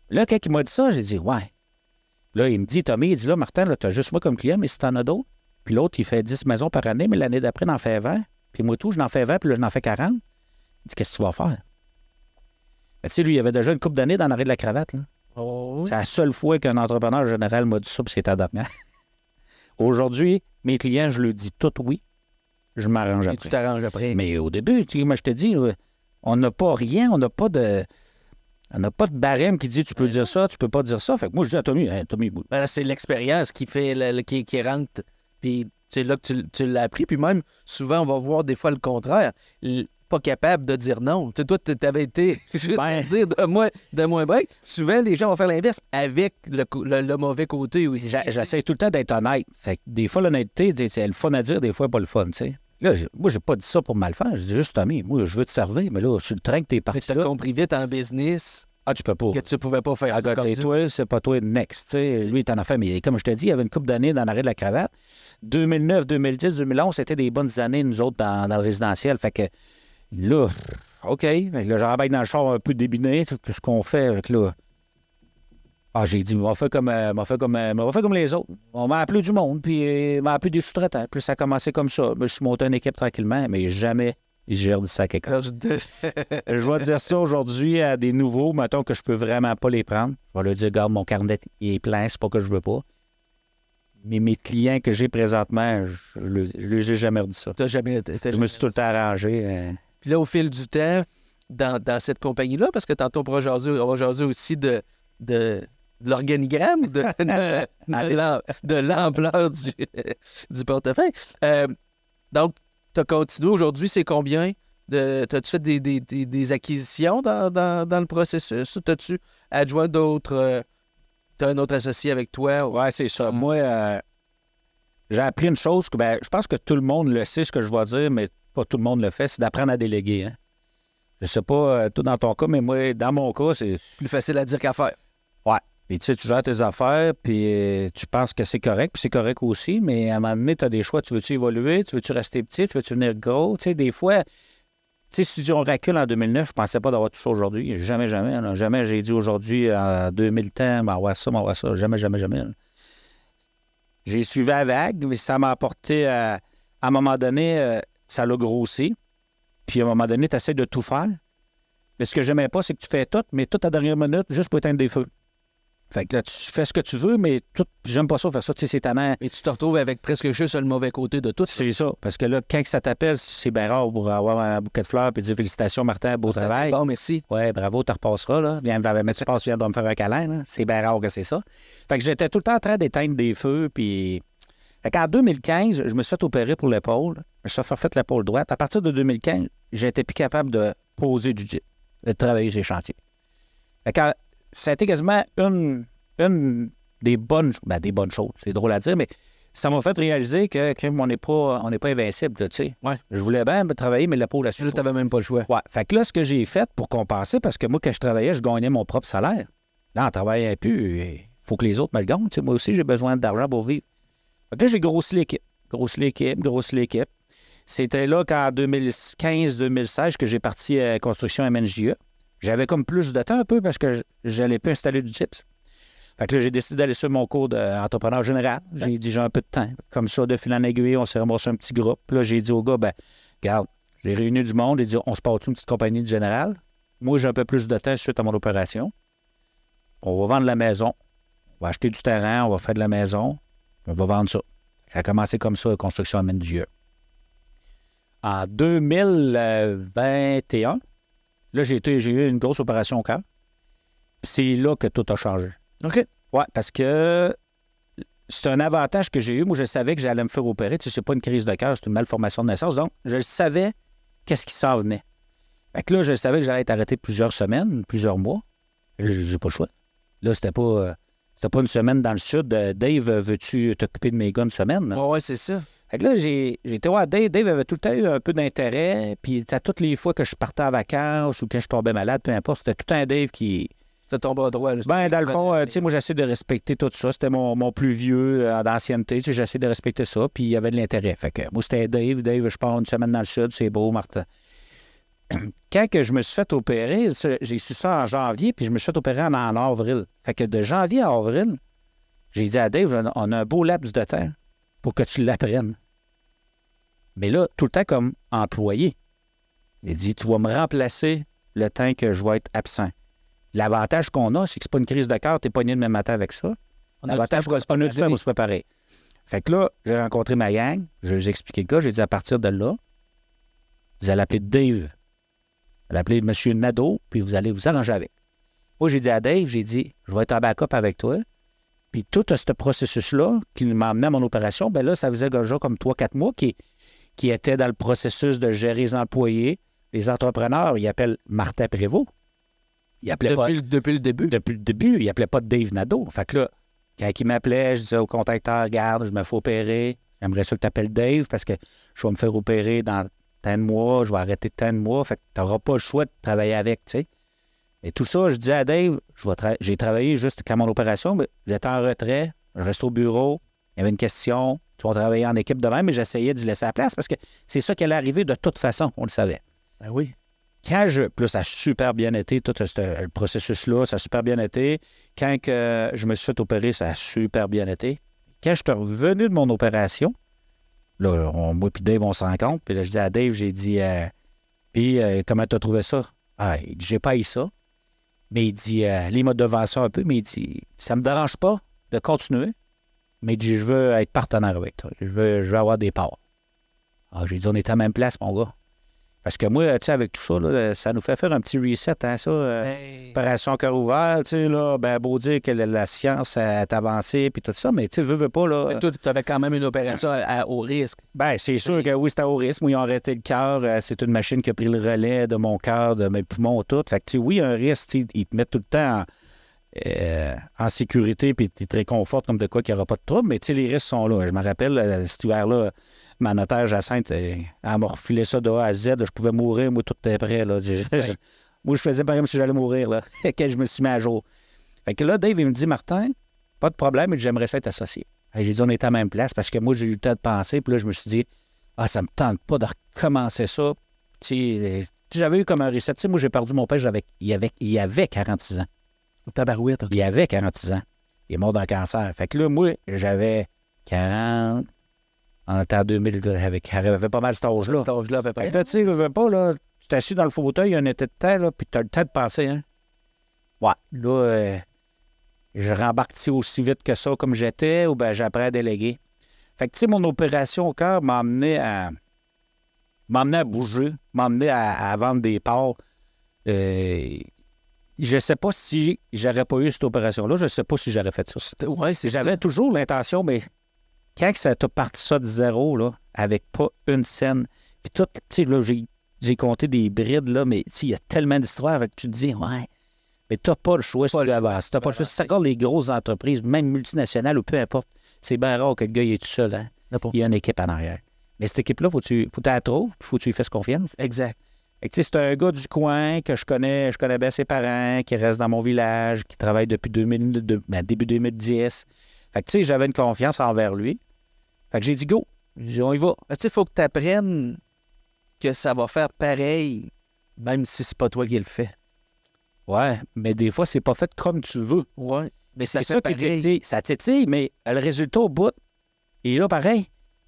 B: Là, quand il m'a dit ça, j'ai dit, ouais. Là, il me dit, Tommy, il dit, là, Martin, là, t'as juste moi comme client, mais si t'en as d'autres. Puis l'autre, il fait 10 maisons par année, mais l'année d'après, il en fait 20. Puis moi, tout, je n'en fais 20, puis là, je n'en fais 40. Il dit, qu'est-ce que tu vas faire? Mais tu sais, lui, il avait déjà une couple d'années dans l'arrêt de la cravate, là.
A: Oh, oui.
B: C'est la seule fois qu'un entrepreneur général m'a dit ça, puis c'était la dernière. Aujourd'hui, mes clients, je leur dis tout oui. Je m'arrange
A: Et
B: après.
A: tu t'arranges après.
B: Mais au début, tu sais, moi, je te dis, on n'a pas rien, on n'a pas de barème qui dit tu peux dire ça, tu peux pas dire ça. Fait que moi, je dis à Tommy, Tommy,
A: Ben, c'est l'expérience qui fait qui rentre. Puis c'est là que tu l'as appris. Puis même, souvent, on va voir des fois le contraire. Pas capable de dire non. Tu sais, toi, tu avais été juste à dire de moins break. Souvent, les gens vont faire l'inverse avec le mauvais côté aussi.
B: J'essaie tout le temps d'être honnête. Fait que des fois, l'honnêteté, c'est le fun à dire, des fois, pas le fun, tu sais. Là, moi, j'ai pas dit ça pour mal faire. Je dis juste, Tommy, moi, je veux te servir, mais là, sur le train que t'es parti.
A: Mais tu as compris vite en business
B: Ah, tu peux pas.
A: que tu pouvais pas faire ça.
B: C'est toi, c'est pas toi, next. Tu sais. Lui, il t'en a fait, mais comme je te dis, il y avait une couple d'années dans l'arrêt de la cravate. 2009, 2010, 2011, c'était des bonnes années, nous autres, dans le résidentiel. Fait que là, OK. Là, j'embarque dans le char un peu débiné. Qu'est-ce qu'on fait avec là? Ah, j'ai dit, on va faire comme les autres. On m'a appelé du monde, puis m'a appelé des sous-traitants. Puis ça a commencé comme ça. Je suis monté une équipe tranquillement, mais jamais j'ai redit ça à quelqu'un. Je vais dire ça aujourd'hui à des nouveaux, mettons que je peux vraiment pas les prendre. Je vais leur dire, regarde, mon carnet il est plein, c'est pas que je veux pas. Mais mes clients que j'ai présentement, je ne ai jamais redit ça. Je me suis tout le temps arrangé.
A: Puis là, au fil du temps, dans cette compagnie-là, parce que tantôt, on va jaser aussi de l'organigramme, de l'ampleur du portefeuille. Donc, tu as continué. Aujourd'hui, c'est combien? T'as-tu fait des acquisitions dans le processus? T'as-tu adjoint d'autres... T'as un autre associé avec toi?
B: Oui, c'est ça. Moi, j'ai appris une chose que je pense que tout le monde le sait, ce que je vais dire, mais pas tout le monde le fait, c'est d'apprendre à déléguer. Hein? Je sais pas, toi dans ton cas, mais moi, dans mon cas, c'est...
A: Plus facile à dire qu'à faire.
B: Ouais. Puis tu sais, tu gères tes affaires, puis tu penses que c'est correct, puis c'est correct aussi, mais à un moment donné, tu as des choix. Tu veux-tu évoluer? Tu veux-tu rester petit? Tu veux-tu venir gros? Tu sais, des fois... Tu sais, si on recule en 2009, je pensais pas d'avoir tout ça aujourd'hui. Jamais. Là. Jamais j'ai dit aujourd'hui, en 2000 temps, m'avoir ça. Jamais. Là. J'ai suivi la vague, mais ça m'a apporté... à un moment donné, ça l'a grossi. Puis à un moment donné, tu essaies de tout faire. Mais ce que j'aimais pas, c'est que tu fais tout, mais tout à dernière minute, juste pour éteindre des feux. Fait que là, tu fais ce que tu veux, mais tout, j'aime pas ça, faire ça, tu sais, c'est tannant.
A: Et tu te retrouves avec presque juste le mauvais côté de tout.
B: C'est ça, parce que là, quand ça t'appelle, c'est bien rare pour avoir un bouquet de fleurs et dire félicitations, Martin, beau travail.
A: Bon, merci.
B: Ouais, bravo, tu repasseras, là. Viens, mais tu passes, viens de me faire un câlin, là. C'est bien rare que c'est ça. Fait que j'étais tout le temps en train d'éteindre des feux, puis... Fait qu'en 2015, je me suis fait opérer pour l'épaule. Je me suis fait l'épaule droite. À partir de 2015, j'étais plus capable de poser du jet, de travailler sur les chantiers. Fait que ça a été quasiment une des bonnes choses. C'est drôle à dire, mais ça m'a fait réaliser qu'on n'est pas invincible, tu sais.
A: Ouais.
B: Je voulais bien travailler, mais l'épaule,
A: là, tu n'avais même pas le choix.
B: Ouais. Fait que là, ce que j'ai fait pour compenser, parce que moi, quand je travaillais, je gagnais mon propre salaire. Là, on travaille un peu. Il faut que les autres me le gagnent. Tu sais, moi aussi, j'ai besoin d'argent pour vivre. Fait que là, j'ai grossi l'équipe. C'était là qu'en 2015-2016 que j'ai parti à Construction MNJE. J'avais comme plus de temps un peu parce que j'allais plus installer du gyps. Fait que là, j'ai décidé d'aller sur mon cours d'entrepreneur général. J'ai dit, j'ai un peu de temps. Comme ça, de fil en aiguille, on s'est ramassé un petit groupe. Puis là, j'ai dit au gars, ben, regarde, j'ai réuni du monde. J'ai dit, on se part une petite compagnie de général. Moi, j'ai un peu plus de temps suite à mon opération. On va vendre la maison. On va acheter du terrain. On va faire de la maison. On va vendre ça. Ça a commencé comme ça, la construction à MNJE. En 2021, là, j'ai eu une grosse opération au cœur. C'est là que tout a changé.
A: OK.
B: Oui, parce que c'est un avantage que j'ai eu. Moi, je savais que j'allais me faire opérer. Tu sais, c'est pas une crise de cœur, c'est une malformation de naissance. Donc, je savais qu'est-ce qui s'en venait. Fait que là, je savais que j'allais être arrêté plusieurs semaines, plusieurs mois. J'ai pas le choix. Là, c'était pas une semaine dans le sud. Dave, veux-tu t'occuper de mes gars une semaine?
A: Ouais, c'est ça.
B: Fait que là, j'ai été voir Dave. Dave avait tout le temps eu un peu d'intérêt. Puis, à toutes les fois que je partais en vacances ou que je tombais malade, peu importe, c'était tout un Dave qui...
A: C'était ton bras droit. Là,
B: Ben, dans le fond, tu sais, moi, j'essaie de respecter tout ça. C'était mon plus vieux d'ancienneté. Tu sais, j'essaie de respecter ça. Puis, il y avait de l'intérêt. Fait que moi, c'était Dave. Dave, je pars une semaine dans le sud. C'est beau, Martin. Quand que je me suis fait opérer, j'ai su ça en janvier, puis je me suis fait opérer en avril. Fait que de janvier à avril, j'ai dit à Dave, on a un beau laps de temps pour que tu l'apprennes. Mais là, tout le temps comme employé. Il dit, tu vas me remplacer le temps que je vais être absent. L'avantage qu'on a, c'est que c'est pas une crise de cœur, t'es pogné demain matin avec ça. L'avantage, on a du temps pour se préparer. Fait que là, j'ai rencontré ma gang, je lui ai expliqué le cas, j'ai dit à partir de là, vous allez appeler Dave, vous allez appeler M. Nadeau, puis vous allez vous arranger avec. Moi, j'ai dit à Dave, j'ai dit, je vais être en backup avec toi, puis tout ce processus-là qui m'a amené à mon opération, ben là, ça faisait déjà comme 3-4 mois qui était dans le processus de gérer les employés, les entrepreneurs, ils appellent Martin Prévost.
A: Depuis le début.
B: Depuis le début, il n'appelait pas Dave Nadeau. Fait que là, quand il m'appelait, je disais au contacteur, regarde, je me fais opérer. J'aimerais ça que tu appelles Dave parce que je vais me faire opérer dans tant de mois, je vais arrêter tant de mois. Fait que tu n'auras pas le choix de travailler avec, tu sais. Et tout ça, je disais à Dave, j'ai travaillé juste quand mon opération, mais j'étais en retrait, je reste au bureau, il y avait une question, tu vas travailler en équipe de même, mais j'essayais d'y laisser la place parce que c'est ça qui allait arriver de toute façon, on le savait.
A: Ben oui.
B: Puis là, ça a super bien été, tout le processus-là, ça a super bien été. Quand je me suis fait opérer, ça a super bien été. Quand je suis revenu de mon opération, là, moi et Dave, on se rencontre, puis là, je dis à Dave, j'ai dit, puis comment tu as trouvé ça? Ah, il dit, j'ai pas eu ça. Mais il dit, là, il m'a devancé un peu, mais il dit, ça me dérange pas de continuer, mais il dit, je veux être partenaire avec toi, je veux avoir des parts. Ah, j'ai dit, on est à la même place, mon gars. Parce que moi, tu sais, avec tout ça, là, ça nous fait faire un petit reset, hein, ça. Opération cœur ouvert, tu sais, là, ben, beau dire que la science est avancée, puis tout ça, mais tu veux pas, là...
A: Mais toi, tu avais quand même une opération à haut risque.
B: Ben, c'est sûr que oui, c'était à haut risque. Moi, ils ont arrêté le cœur. C'est une machine qui a pris le relais de mon cœur, de mes poumons, tout. Fait que, tu sais, oui, un risque, tu sais, ils te mettent tout le temps en sécurité, puis ils te réconfortent comme de quoi qu'il n'y aura pas de trouble, mais tu sais, les risques sont là. Je me rappelle, cet hiver-là, ma notaire Jacinthe, elle m'a refilé ça de A à Z. Je pouvais mourir, moi, tout est prêt. Là. Moi, je faisais pareil comme si j'allais mourir là, quand je me suis mis à jour. Fait que là, Dave, il me dit, Martin, pas de problème, mais j'aimerais ça être associé. J'ai dit, on est à la même place parce que moi, j'ai eu le temps de penser. Puis là, je me suis dit, ça me tente pas de recommencer ça. Tu sais, j'avais eu comme un reset. Tu sais, moi, j'ai perdu mon père, il y avait 46 ans.
A: Tabarouette, OK.
B: Il avait 46 ans. Il est mort d'un cancer. Fait que là, moi, j'avais 40... On était en 2000, j'avais pas mal cet âge-là.
A: Cet âge-là, à peu près.
B: Fait que là, tu sais, je veux pas, là, tu t'es assis dans le fauteuil, il y a un été de temps, là, puis tu as le temps de penser, hein. Ouais, là, je rembarque aussi vite que ça comme j'étais, ou bien j'apprends à déléguer. Fait que, tu sais, mon opération au cœur m'a amené à bouger, m'a amené à vendre des parts. Je sais pas si j'aurais pas eu cette opération-là, je sais pas si j'aurais fait ça.
A: Ouais,
B: J'avais toujours l'intention, mais quand ça t'a parti ça de zéro, là, avec pas une scène, puis tout, tu sais, là, j'ai compté des brides, là, mais il y a tellement d'histoires que tu te dis, ouais, mais t'as pas le choix si tu avances. T'as pas le choix. Si tu regardes les grosses entreprises, même multinationales ou peu importe, c'est bien rare que le gars il est tout seul, hein. Il y a une équipe en arrière. Mais cette équipe-là, faut que tu la trouves, faut que tu lui fasses confiance.
A: Exact.
B: Fait que, tu sais, c'est un gars du coin que je connais bien ses parents, qui reste dans mon village, qui travaille depuis début 2010. Fait que, tu sais, j'avais une confiance envers lui. Fait que j'ai dit go. J'ai dit, on y va.
A: Tu sais, il faut que tu apprennes que ça va faire pareil, même si c'est pas toi qui le fais.
B: Ouais, mais des fois, c'est pas fait comme tu veux.
A: Ouais. Mais ça
B: C'est
A: fait
B: ça qui
A: pareil.
B: titille. Ça titille, mais le résultat au bout, il est là pareil.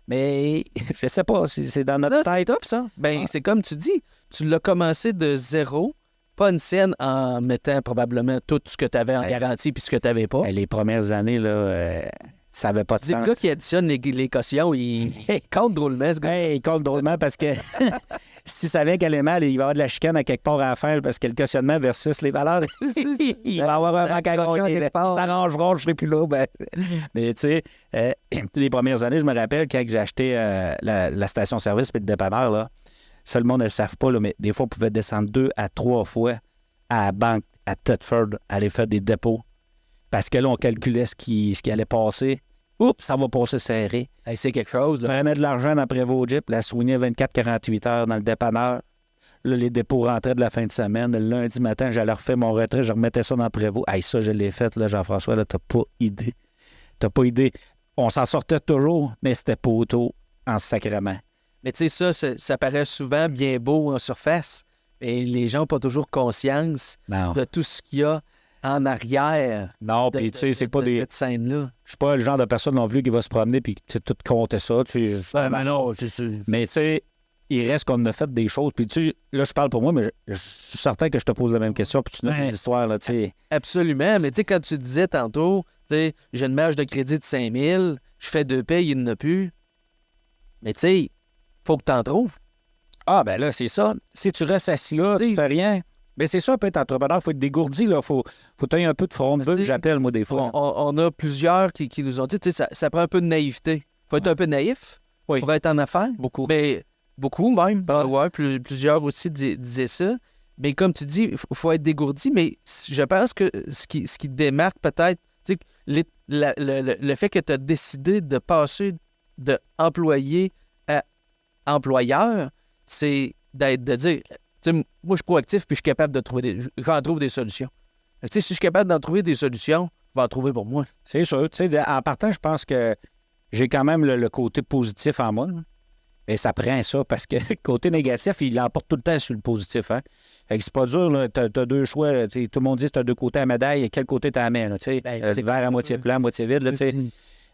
B: Mais je sais pas, c'est dans notre
A: Là, c'est
B: tête.
A: top, ça. Ben,
B: Ah.
A: c'est comme tu dis, tu l'as commencé de zéro, pas une scène en mettant probablement tout ce que tu avais en
B: Ouais.
A: garantie puis ce que tu n'avais pas.
B: Les premières années, là, ça n'avait pas de
A: C'est le
B: sens.
A: gars qui additionne les cautions, il compte drôlement, ce gars.
B: Hey, il compte drôlement parce que si ça vient qu'elle est mal, il va y avoir de la chicane à quelque part à la fin parce que le cautionnement versus les valeurs, il va y avoir un manque à gagner. Ils s'arrangeront, je ne serai plus là. Ben. Mais tu sais, les premières années, je me rappelle quand j'ai acheté la station-service puis le dépanneur, là, ça, le monde ne le savent pas, là, mais des fois, on pouvait descendre 2 à 3 fois à la banque à Thetford, aller faire des dépôts. Parce que là, on calculait ce qui allait passer. Oups, ça va passer serré.
A: Hey, c'est quelque chose, là.
B: Prenais de l'argent dans Prévost Jeep, la soignait 24-48 heures dans le dépanneur. Là, les dépôts rentraient de la fin de semaine. Le lundi matin, j'allais refaire mon retrait, je remettais ça dans Prévost. Hey, ça, je l'ai fait, là, Jean-François, là, t'as pas idée. T'as pas idée. On s'en sortait toujours, mais c'était pas auto en sacrement.
A: Mais tu sais, ça paraît souvent bien beau en surface, mais les gens n'ont pas toujours conscience
B: Non.
A: de tout ce qu'il y a en arrière
B: Non,
A: de,
B: puis tu sais, c'est
A: de-
B: pas
A: de
B: des...
A: cette scène-là.
B: Je suis pas le genre de personne non plus qui va se promener puis tu sais, tout compter ça. Tu sais,
A: Ben non, c'est sûr.
B: mais tu sais, il reste qu'on a fait des choses. Puis tu sais, là, je parle pour moi, mais je suis certain que je te pose la même question puis tu notes
A: Ouais.
B: des histoires, là, tu sais.
A: Absolument. Mais tu sais, quand tu disais tantôt, tu sais, j'ai une marge de crédit de 5 000, je fais 2 payes, il n'en a plus. Mais tu sais, faut que tu en trouves.
B: Ah, ben là, c'est ça. Si tu restes assis là,
A: T'sais,
B: tu fais rien. Mais c'est ça, peut être entrepreneur, il faut être dégourdi, là. Faut tailler un peu de front de
A: T'sais,
B: bœuf, j'appelle, moi, des fois.
A: On a plusieurs qui nous ont dit, tu sais, ça prend un peu de naïveté. Faut être un peu naïf
B: Oui.
A: pour être en affaires.
B: Beaucoup.
A: Mais beaucoup même. Ouais, plusieurs aussi disaient ça. Mais comme tu dis, il faut être dégourdi. Mais je pense que ce qui démarque peut-être, tu sais, le fait que tu as décidé de passer de employé à employeur, c'est de dire, tu sais, moi, je suis proactif puis je suis capable de trouver j'en trouve des solutions. Fait que, tu sais, si je suis capable d'en trouver des solutions, je vais en trouver pour moi.
B: C'est sûr. Tu sais, en partant, je pense que j'ai quand même le côté positif en moi, là. Et ça prend ça, parce que le côté négatif, il l'emporte tout le temps sur le positif, hein. Fait que c'est pas dur, là. T'as deux choix, là. Tu sais, tout le monde dit que t'as deux côtés à la médaille. Quel côté t'as la main, là, tu sais?
A: Ben,
B: Le
A: c'est
B: verre à moitié plein, à moitié vide, là, tu sais.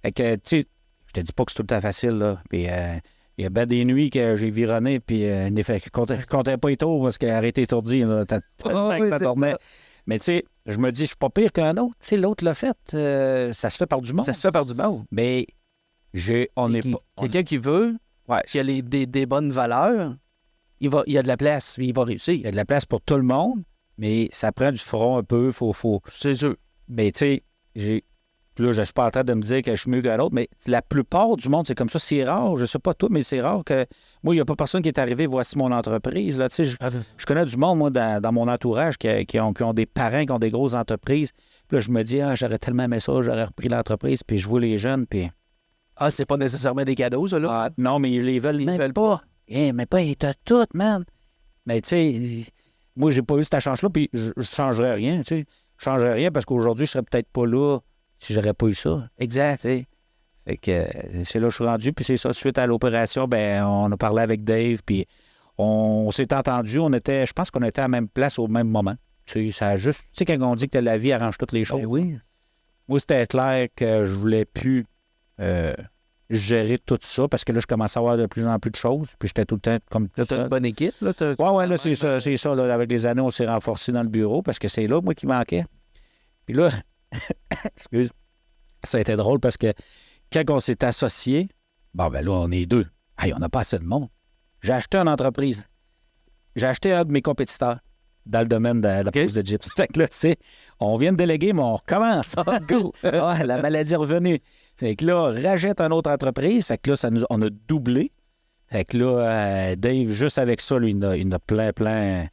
B: Fait que, tu sais, je te dis pas que c'est tout le temps facile, là. Puis, il y a bien des nuits que j'ai vironné, puis je comptais pas les tours parce qu'il a arrêté étourdi, là. Tellement que ça tournait. Mais, tu sais, je me dis, je suis pas pire qu'un autre. Tu sais, l'autre l'a fait. Ça se fait par du monde.
A: Ça se fait par du monde.
B: Mais, on n'est pas.
A: Quelqu'un qui veut,
B: Ouais.
A: qui a des bonnes valeurs, il y a de la place, il va réussir.
B: Il y a de la place pour tout le monde, mais ça prend du front un peu.
A: C'est sûr.
B: Mais tu sais, là, je suis pas en train de me dire que je suis mieux que l'autre, mais la plupart du monde, c'est comme ça. C'est rare, je sais pas tout, mais c'est rare que. Moi, il n'y a pas personne qui est arrivé, voici mon entreprise. Là, tu sais, je connais du monde, moi, dans mon entourage, qui ont des parents qui ont des grosses entreprises. Puis là, je me dis, j'aurais tellement aimé ça, j'aurais repris l'entreprise, puis je vois les jeunes, puis.
A: Ah, c'est pas nécessairement des cadeaux, ça, là.
B: Ah, non, mais ils les veulent
A: Ils
B: même
A: veulent
B: pas. Mais pas, ils t'ont tout, man. Mais tu sais, moi, j'ai pas eu cette chance-là, puis je changerais rien, tu sais. Je changerais rien parce qu'aujourd'hui, je serais peut-être pas là si j'aurais pas eu ça.
A: Exact.
B: Tu sais. Fait que c'est là que je suis rendu, puis c'est ça. Suite à l'opération, ben on a parlé avec Dave, puis on s'est entendu. Je pense qu'on était à la même place au même moment. Tu sais, ça a juste... Tu sais, quand on dit que la vie arrange toutes les choses.
A: Ben oui.
B: Moi, c'était clair que je voulais plus gérer tout ça, parce que là, je commençais à avoir de plus en plus de choses, puis j'étais tout le temps comme
A: Là,
B: tout
A: t'as
B: seul.
A: une bonne équipe, là.
B: Ouais, là, c'est ça. Là, avec les années, on s'est renforcé dans le bureau parce que c'est là, moi, qui manquait. Puis là, excuse, ça a été drôle parce que quand on s'est associés, bon, ben là, on est deux. Hey, on n'a pas assez de monde. J'ai acheté une entreprise. J'ai acheté un de mes compétiteurs dans le domaine de la pose de gyps. Fait que là, tu sais, on vient de déléguer, mais on recommence. Ouais, la maladie est revenue. Fait que là, rachète une autre entreprise. Fait que là, on a doublé. Fait que là, Dave, juste avec ça, lui, il a plein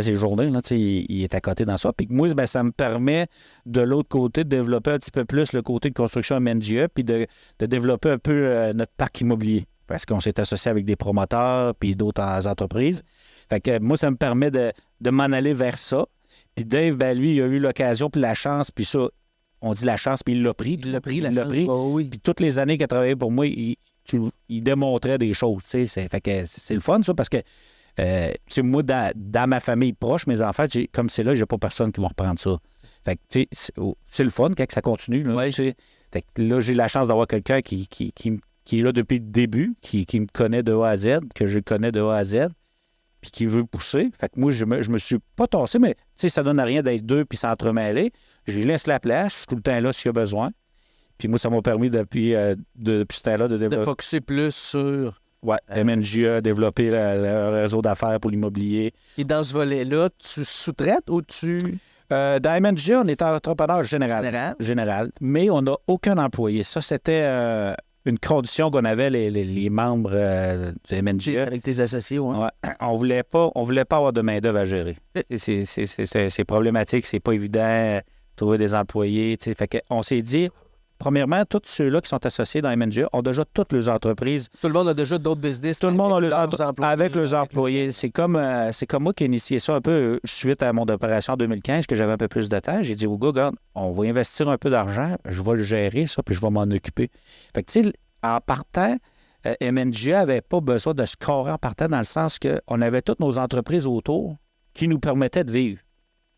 B: ses journées. Là, il est à côté dans ça. Puis que moi, ben, ça me permet, de l'autre côté, de développer un petit peu plus le côté de construction MNGE, puis de développer un peu notre parc immobilier. Parce qu'on s'est associé avec des promoteurs puis d'autres entreprises. Fait que moi, ça me permet de m'en aller vers ça. Puis Dave, ben lui, il a eu l'occasion, puis la chance, puis ça, on dit la chance, puis il l'a pris.
A: Il l'a pris, la
B: Il l'a
A: chance.
B: pris.
A: Oh, oui.
B: Puis toutes les années qu'il a travaillé pour moi, il démontrait des choses, tu sais. Fait que c'est le fun, ça, parce que, tu sais, moi, dans ma famille proche, mes enfants, comme c'est là, j'ai pas personne qui va reprendre ça. Fait que, tu sais, c'est le fun quand ça continue, là,
A: Ouais.
B: tu sais. Fait que là, j'ai la chance d'avoir quelqu'un qui est là depuis le début, qui me connaît de A à Z, que je connais de A à Z, puis qui veut pousser. Fait que moi, je me suis pas tassé, mais, tu sais, ça donne à rien d'être deux puis s'entremêler. Je lui laisse la place, je suis tout le temps là s'il y a besoin. Puis moi, ça m'a permis depuis ce temps-là de développer.
A: De focusser plus sur...
B: Ouais, MNGA, développer le réseau d'affaires pour l'immobilier.
A: Et dans ce volet-là, tu sous-traites ou tu...
B: Dans MNGA, on est entrepreneur général, mais on n'a aucun employé. Ça, c'était une condition qu'on avait, les membres de MNGA.
A: Avec tes associés, oui.
B: Ouais. On voulait pas avoir de main-d'œuvre à gérer. C'est problématique, c'est pas évident trouver des employés. T'sais. Fait qu'on s'est dit, premièrement, tous ceux-là qui sont associés dans MNGA ont déjà toutes leurs entreprises.
A: Tout le monde a déjà d'autres business.
B: Tout le monde a
A: leurs
B: employés. Avec leurs employés. C'est comme moi qui ai initié ça un peu suite à mon opération en 2015, que j'avais un peu plus de temps. J'ai dit au gars, regarde, on va investir un peu d'argent, je vais le gérer, ça, puis je vais m'en occuper. Fait que, tu sais, en partant, MNGA n'avait pas besoin de scorer en partant dans le sens qu'on avait toutes nos entreprises autour qui nous permettaient de vivre.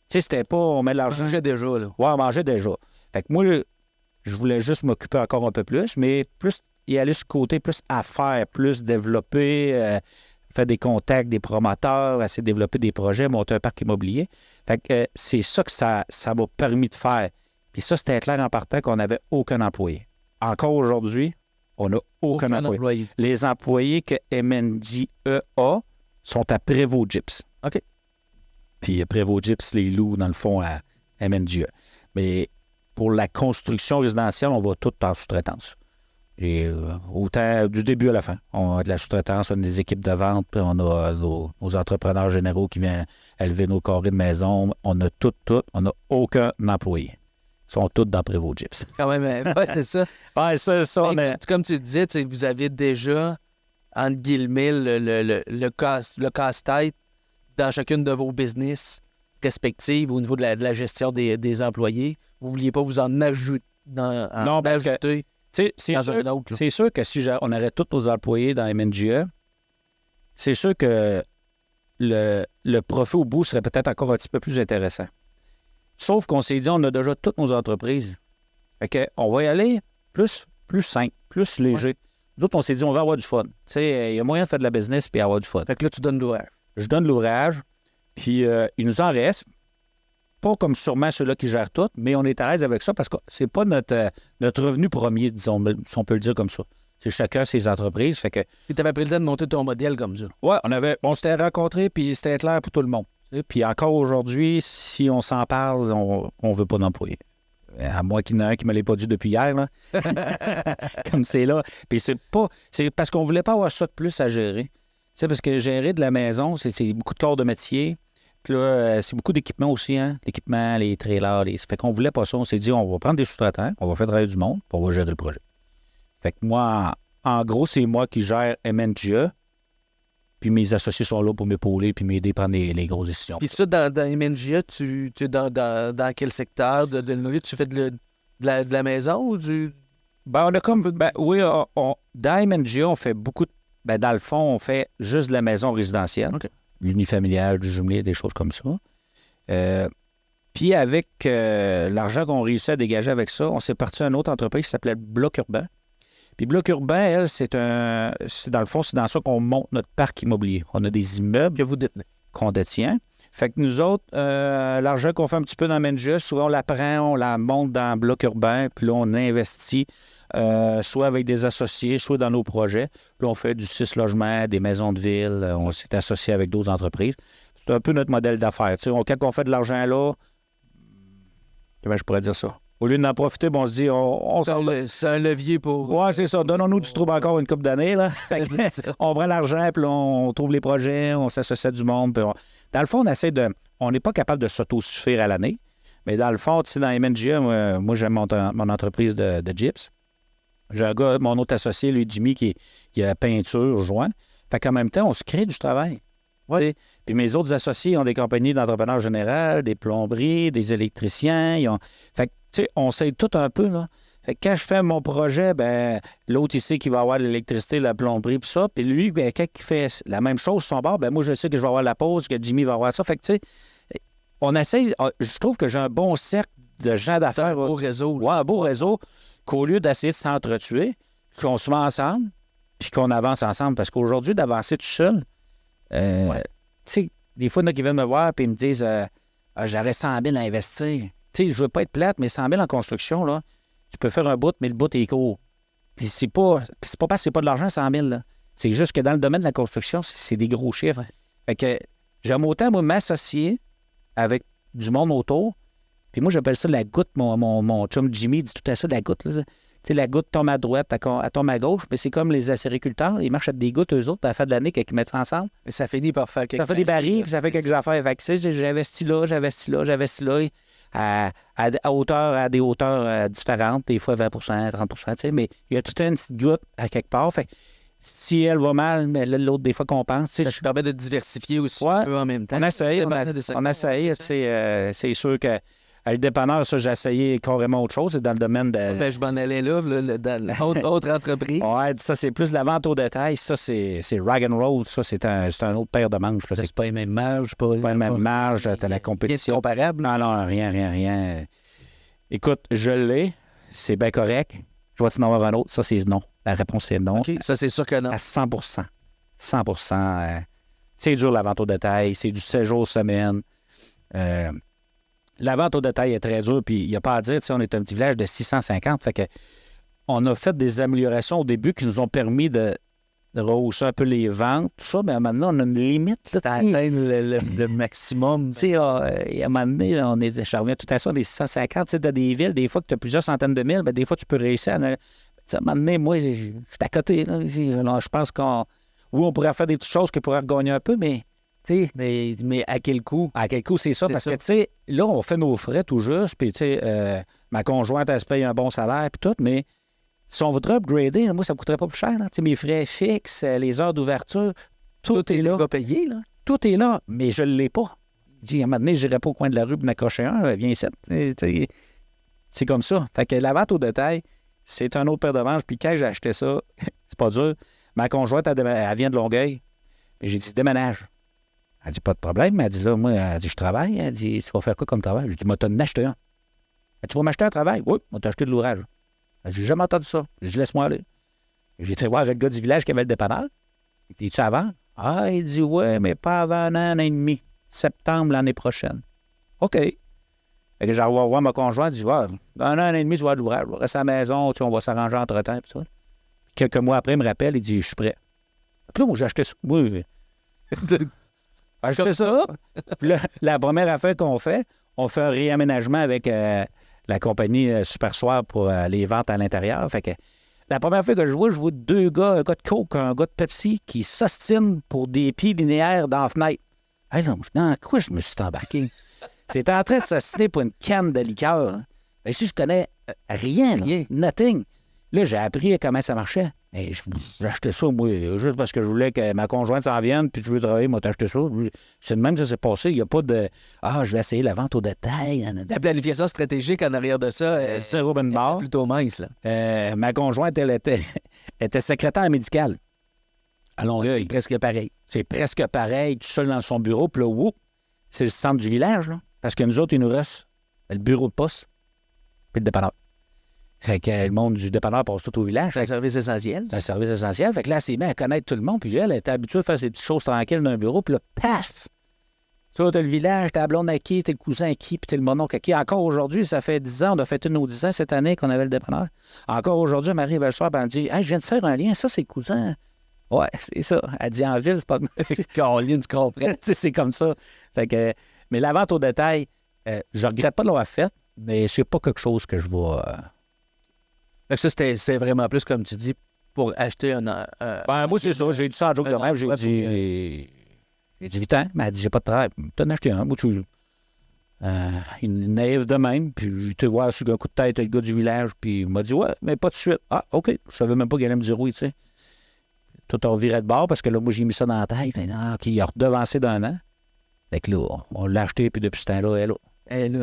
B: Tu sais, c'était pas on met de l'argent.
A: On mangeait déjà, là.
B: Ouais, on mangeait déjà. Fait que moi, je voulais juste m'occuper encore un peu plus, mais plus y aller ce côté plus affaires, plus développer, faire des contacts, des promoteurs, essayer de développer des projets, monter un parc immobilier. Fait que c'est ça que ça m'a permis de faire. Puis ça, c'était clair en partant qu'on n'avait aucun employé. Encore aujourd'hui, on n'a aucun employé. Les employés que MNGA a sont à Prévost Gyps.
A: OK.
B: Puis Prévost Gyps les loue, dans le fond, à MNGA. Mais pour la construction résidentielle, on va tout en sous-traitance. Et autant du début à la fin. On a de la sous-traitance, on a des équipes de vente, puis on a nos entrepreneurs généraux qui viennent élever nos carrés de maison. On a tout. On n'a aucun employé. Ils sont tous dans Prévost Gyps.
A: Quand même, ouais, c'est ça.
B: Ouais, ça, on
A: Mais,
B: est...
A: comme tu disais, vous avez déjà, entre guillemets, le casse-tête dans chacune de vos business respectives au niveau de la gestion des employés. Vous ne vouliez pas vous en ajouter
B: Non, parce que c'est sûr que si on aurait tous nos employés dans MNGA, c'est sûr que le profit au bout serait peut-être encore un petit peu plus intéressant. Sauf qu'on s'est dit, on a déjà toutes nos entreprises. Fait qu'on va y aller plus simple, plus léger. Ouais. Nous autres, on s'est dit, on va avoir du fun. Tu sais, il y a moyen de faire de la business puis avoir du fun.
A: Fait que là, tu donnes l'ouvrage.
B: Je donne l'ouvrage, puis il nous en reste. Pas comme sûrement ceux-là qui gèrent tout, mais on est à l'aise avec ça parce que c'est pas notre revenu premier, disons, si on peut le dire comme ça. C'est chacun ses entreprises. Fait que...
A: Puis tu avais pris le temps de monter ton modèle comme ça.
B: Oui, on s'était rencontrés, puis c'était clair pour tout le monde. Puis encore aujourd'hui, si on s'en parle, on ne veut pas d'employés. À moins qu'il y en ait un qui ne me l'ait pas dit depuis hier, là. Comme c'est là. Puis c'est parce qu'on ne voulait pas avoir ça de plus à gérer. C'est parce que gérer de la maison, c'est beaucoup de corps de métier. Puis là, c'est beaucoup d'équipements aussi, hein. L'équipement, les trailers. Fait qu'on voulait pas ça. On s'est dit, on va prendre des sous-traitants, on va faire travailler du monde, puis on va gérer le projet. Fait que moi, en gros, c'est moi qui gère MNGA. Puis mes associés sont là pour m'épauler puis m'aider à prendre les grosses décisions.
A: Puis ça, dans MNGA, tu es dans quel secteur de l'immobilier? Tu fais de la maison ou du...
B: Ben, on a comme... Ben, oui, dans MNGA, on fait beaucoup... Ben, dans le fond, on fait juste de la maison résidentielle.
A: Okay.
B: L'unifamilial, du jumelé, des choses comme ça. Puis avec l'argent qu'on réussit à dégager avec ça, on s'est parti à une autre entreprise qui s'appelait Bloc Urbain. Puis Bloc Urbain, elle, c'est dans le fond, c'est dans ça qu'on monte notre parc immobilier. On a des immeubles
A: que vous détenez,
B: qu'on détient. Fait que nous autres, l'argent qu'on fait un petit peu dans MNGA, souvent on la prend, on la monte dans Bloc Urbain, puis là, on investit soit avec des associés, soit dans nos projets. Puis là, on fait du 6 logements, des maisons de ville, on s'est associé avec d'autres entreprises. C'est un peu notre modèle d'affaires. Tu sais, quand on fait de l'argent là, comment je pourrais dire ça? Au lieu d'en profiter, on se dit...
A: C'est un levier pour...
B: Oui, c'est ça. Donnons-nous du trouble encore une couple d'années. Là. On prend l'argent, puis on trouve les projets, on s'associe à du monde. Dans le fond, on essaie de... On n'est pas capable de s'autosuffire à l'année. Mais dans le fond, tu sais, dans MNGA, moi j'ai mon entreprise de gyps. J'ai un gars, mon autre associé, lui, Jimmy, qui a peinture, joint. Fait qu'en même temps, on se crée du travail.
A: Ouais.
B: tu sais. Puis mes autres associés ont des compagnies d'entrepreneurs généraux, des plomberies, des électriciens. Fait que, tu sais, on sait tout un peu, là. Fait que quand je fais mon projet, ben l'autre, il sait qu'il va avoir l'électricité, la plomberie, puis ça. Puis lui, ben, quand il fait la même chose sur son bord, ben moi, je sais que je vais avoir la pause, que Jimmy va avoir ça. Fait que, tu sais, on essaye... Je trouve que j'ai un bon cercle de gens d'affaires.
A: Au réseau.
B: Ouais, un beau réseau, qu'au lieu d'essayer de s'entretuer, qu'on se met ensemble, puis qu'on avance ensemble. Parce qu'aujourd'hui, d'avancer tout seul, tu sais, des fois, il y en a qui viennent me voir et ils me disent j'aurais 100 000 à investir. Tu sais, je veux pas être plate, mais 100 000 en construction, là, tu peux faire un bout, mais le bout est court. Puis c'est pas parce que c'est pas de l'argent, 100 000, là. C'est juste que dans le domaine de la construction, c'est des gros chiffres. Fait que j'aime autant, moi, m'associer avec du monde autour. Puis moi, j'appelle ça la goutte. Mon chum Jimmy dit tout à ça, la goutte. Tu sais, la goutte tombe à droite, elle tombe à gauche, mais c'est comme les acériculteurs. Ils marchent avec des gouttes, eux autres, à la fin de l'année, quand ils mettent ça ensemble.
A: Et ça finit par faire quelque chose.
B: Ça fait des barils, puis ça fait quelques affaires. Fait que, tu sais, j'investis là, à des hauteurs différentes, des fois 20 30 tu sais, mais il y a toute une petite goutte à quelque part. Fait que si elle va mal, mais l'autre, des fois, compense.
A: Ça te permet de diversifier aussi
B: Ouais.
A: un peu en même temps.
B: On essaye, c'est sûr que le dépanneur, ça, j'ai essayé carrément autre chose. C'est dans le domaine de...
A: Ben, je m'en allais là, dans l'autre entreprise.
B: Ouais, ça, c'est plus la vente au détail. Ça, c'est rag and roll. Ça, c'est un autre paire de manches.
A: C'est pas les mêmes marges.
B: Pas la même marge. T'as la compétition.
A: C'est comparable.
B: Non, rien. Écoute, je l'ai. C'est bien correct. Je vais-tu en avoir un autre? Ça, c'est non. La réponse, c'est non.
A: OK, ça, c'est sûr que non.
B: À 100 100 c'est dur, la vente au détail. C'est du 7 jours semaine. La vente au détail est très dure, puis il n'y a pas à dire, tu sais, on est un petit village de 650, fait que on a fait des améliorations au début qui nous ont permis de rehausser un peu les ventes, tout ça, mais maintenant, on a une limite. Là,
A: T'atteins le maximum.
B: Tu sais, à un moment donné, je reviens tout à ça, on est 650, tu sais, dans des villes, des fois que tu as plusieurs centaines de mille, ben, des fois, tu peux réussir à... Tu sais, à un moment donné, moi, je suis à côté, là, alors, je pense oui, on pourrait faire des petites choses qui pourraient gagner un peu, mais...
A: Mais à quel coût?
B: À quel coût, c'est ça?
A: C'est
B: Parce
A: ça.
B: que, tu sais, là, on fait nos frais tout juste, puis, tu sais, ma conjointe, elle se paye un bon salaire, puis tout, mais si on voudrait upgrader, moi, ça ne me coûterait pas plus cher. Tu sais, mes frais fixes, les heures d'ouverture, tout est là.
A: Tout est payé, là.
B: Tout est là, mais je ne l'ai pas. Je dis, à un moment donné, je n'irai pas au coin de la rue pour en accrocher un, viens ici. C'est comme ça. Fait que la vente au détail, c'est un autre paire de manches, puis quand j'ai acheté ça, c'est pas dur. Ma conjointe, elle vient de Longueuil, puis j'ai dit, déménage. Elle dit, pas de problème. Elle dit, là, moi, elle dit, je travaille. Elle dit, tu vas faire quoi comme travail? J'ai dit, moi, t'en as acheté un. Elle dit, tu vas m'acheter un travail? Oui, moi, t'as acheté de l'ouvrage. Elle dit, j'ai jamais entendu ça. J'ai dit, laisse-moi aller. J'ai été voir le gars du village qui avait le dépanneur. Il dit, es-tu avant? Ah, il dit, ouais, mais pas avant un an et demi. Septembre l'année prochaine. OK. Fait que j'en vais voir ma conjointe. Je dis, ouais, dans un an et demi, tu vas avoir de l'ouvrage. Je vais rester à la maison, tu sais, on va s'arranger entre-temps. Puis ça. Quelques mois après, il me rappelle, il dit, je suis prêt. Donc là, moi, j'ai acheté ça. Oui. Acheté ça. Puis là, la première affaire qu'on fait, on fait un réaménagement avec la compagnie Super Soir pour les ventes à l'intérieur. Fait que la première fois que je vois deux gars, un gars de Coke, un gars de Pepsi, qui s'ostinent pour des pieds linéaires dans la fenêtre. Hey, là, dans quoi je me suis embarqué? C'était en train de s'ostiner pour une canne de liqueur. Hein. Ben, si je connais rien, nothing. Là, j'ai appris comment ça marchait. Et j'ai acheté ça, moi, juste parce que je voulais que ma conjointe s'en vienne, puis je veux travailler, moi, t'as acheté ça. C'est de même que ça s'est passé. Il n'y a pas de « Ah, je vais essayer la vente au détail. »
A: La planification stratégique en arrière de ça,
B: c'est Robin Barr.
A: plutôt mince, là.
B: Ma conjointe, elle était secrétaire médicale à Longueuil.
A: C'est presque pareil.
B: C'est presque pareil, tout seul dans son bureau. Puis là, whoop, c'est le centre du village, là. Parce que nous autres, il nous reste le bureau de poste puis le dépanneur. Fait que le monde du dépanneur passe tout au village.
A: C'est un service essentiel.
B: C'est un service essentiel. Fait que là, elle s'est mise à connaître tout le monde. Puis là, elle était habituée à faire ses petites choses tranquilles dans un bureau. Puis là, paf! Tu vois, t'as le village, t'as la blonde à qui, t'as le cousin à qui, puis t'as le mononcle à qui. Encore aujourd'hui, ça fait 10 ans, on a fêté nos 10 ans cette année qu'on avait le dépanneur. Encore aujourd'hui, elle m'arrive le soir, puis elle me dit « Hey, je viens de faire un lien, ça, c'est le cousin. » Ouais, c'est ça. Elle dit en ville, c'est pas...
A: Caroline, tu comprends.
B: C'est comme ça. Fait que, mais la vente au détail, je regrette pas de l'avoir faite, mais c'est pas quelque chose que je vais...
A: Fait que ça, c'était vraiment plus, comme tu dis, pour acheter un...
B: Ben, moi, c'est ça. J'ai dit ça en joke de même. J'ai dit... J'ai dit, vite, mais elle dit, j'ai pas de travail. T'en as acheté un. Moi, il est naïf de même. Puis, j'ai été voir sur un coup de tête le gars du village. Puis, il m'a dit, ouais, mais pas de suite. Ah, OK. Je savais même pas qu'il allait me dire oui, tu sais. tout a viré de bord parce que là, moi, j'ai mis ça dans la tête. OK, il a redevancé d'un an. Fait que là, on l'a acheté, puis depuis ce temps-là,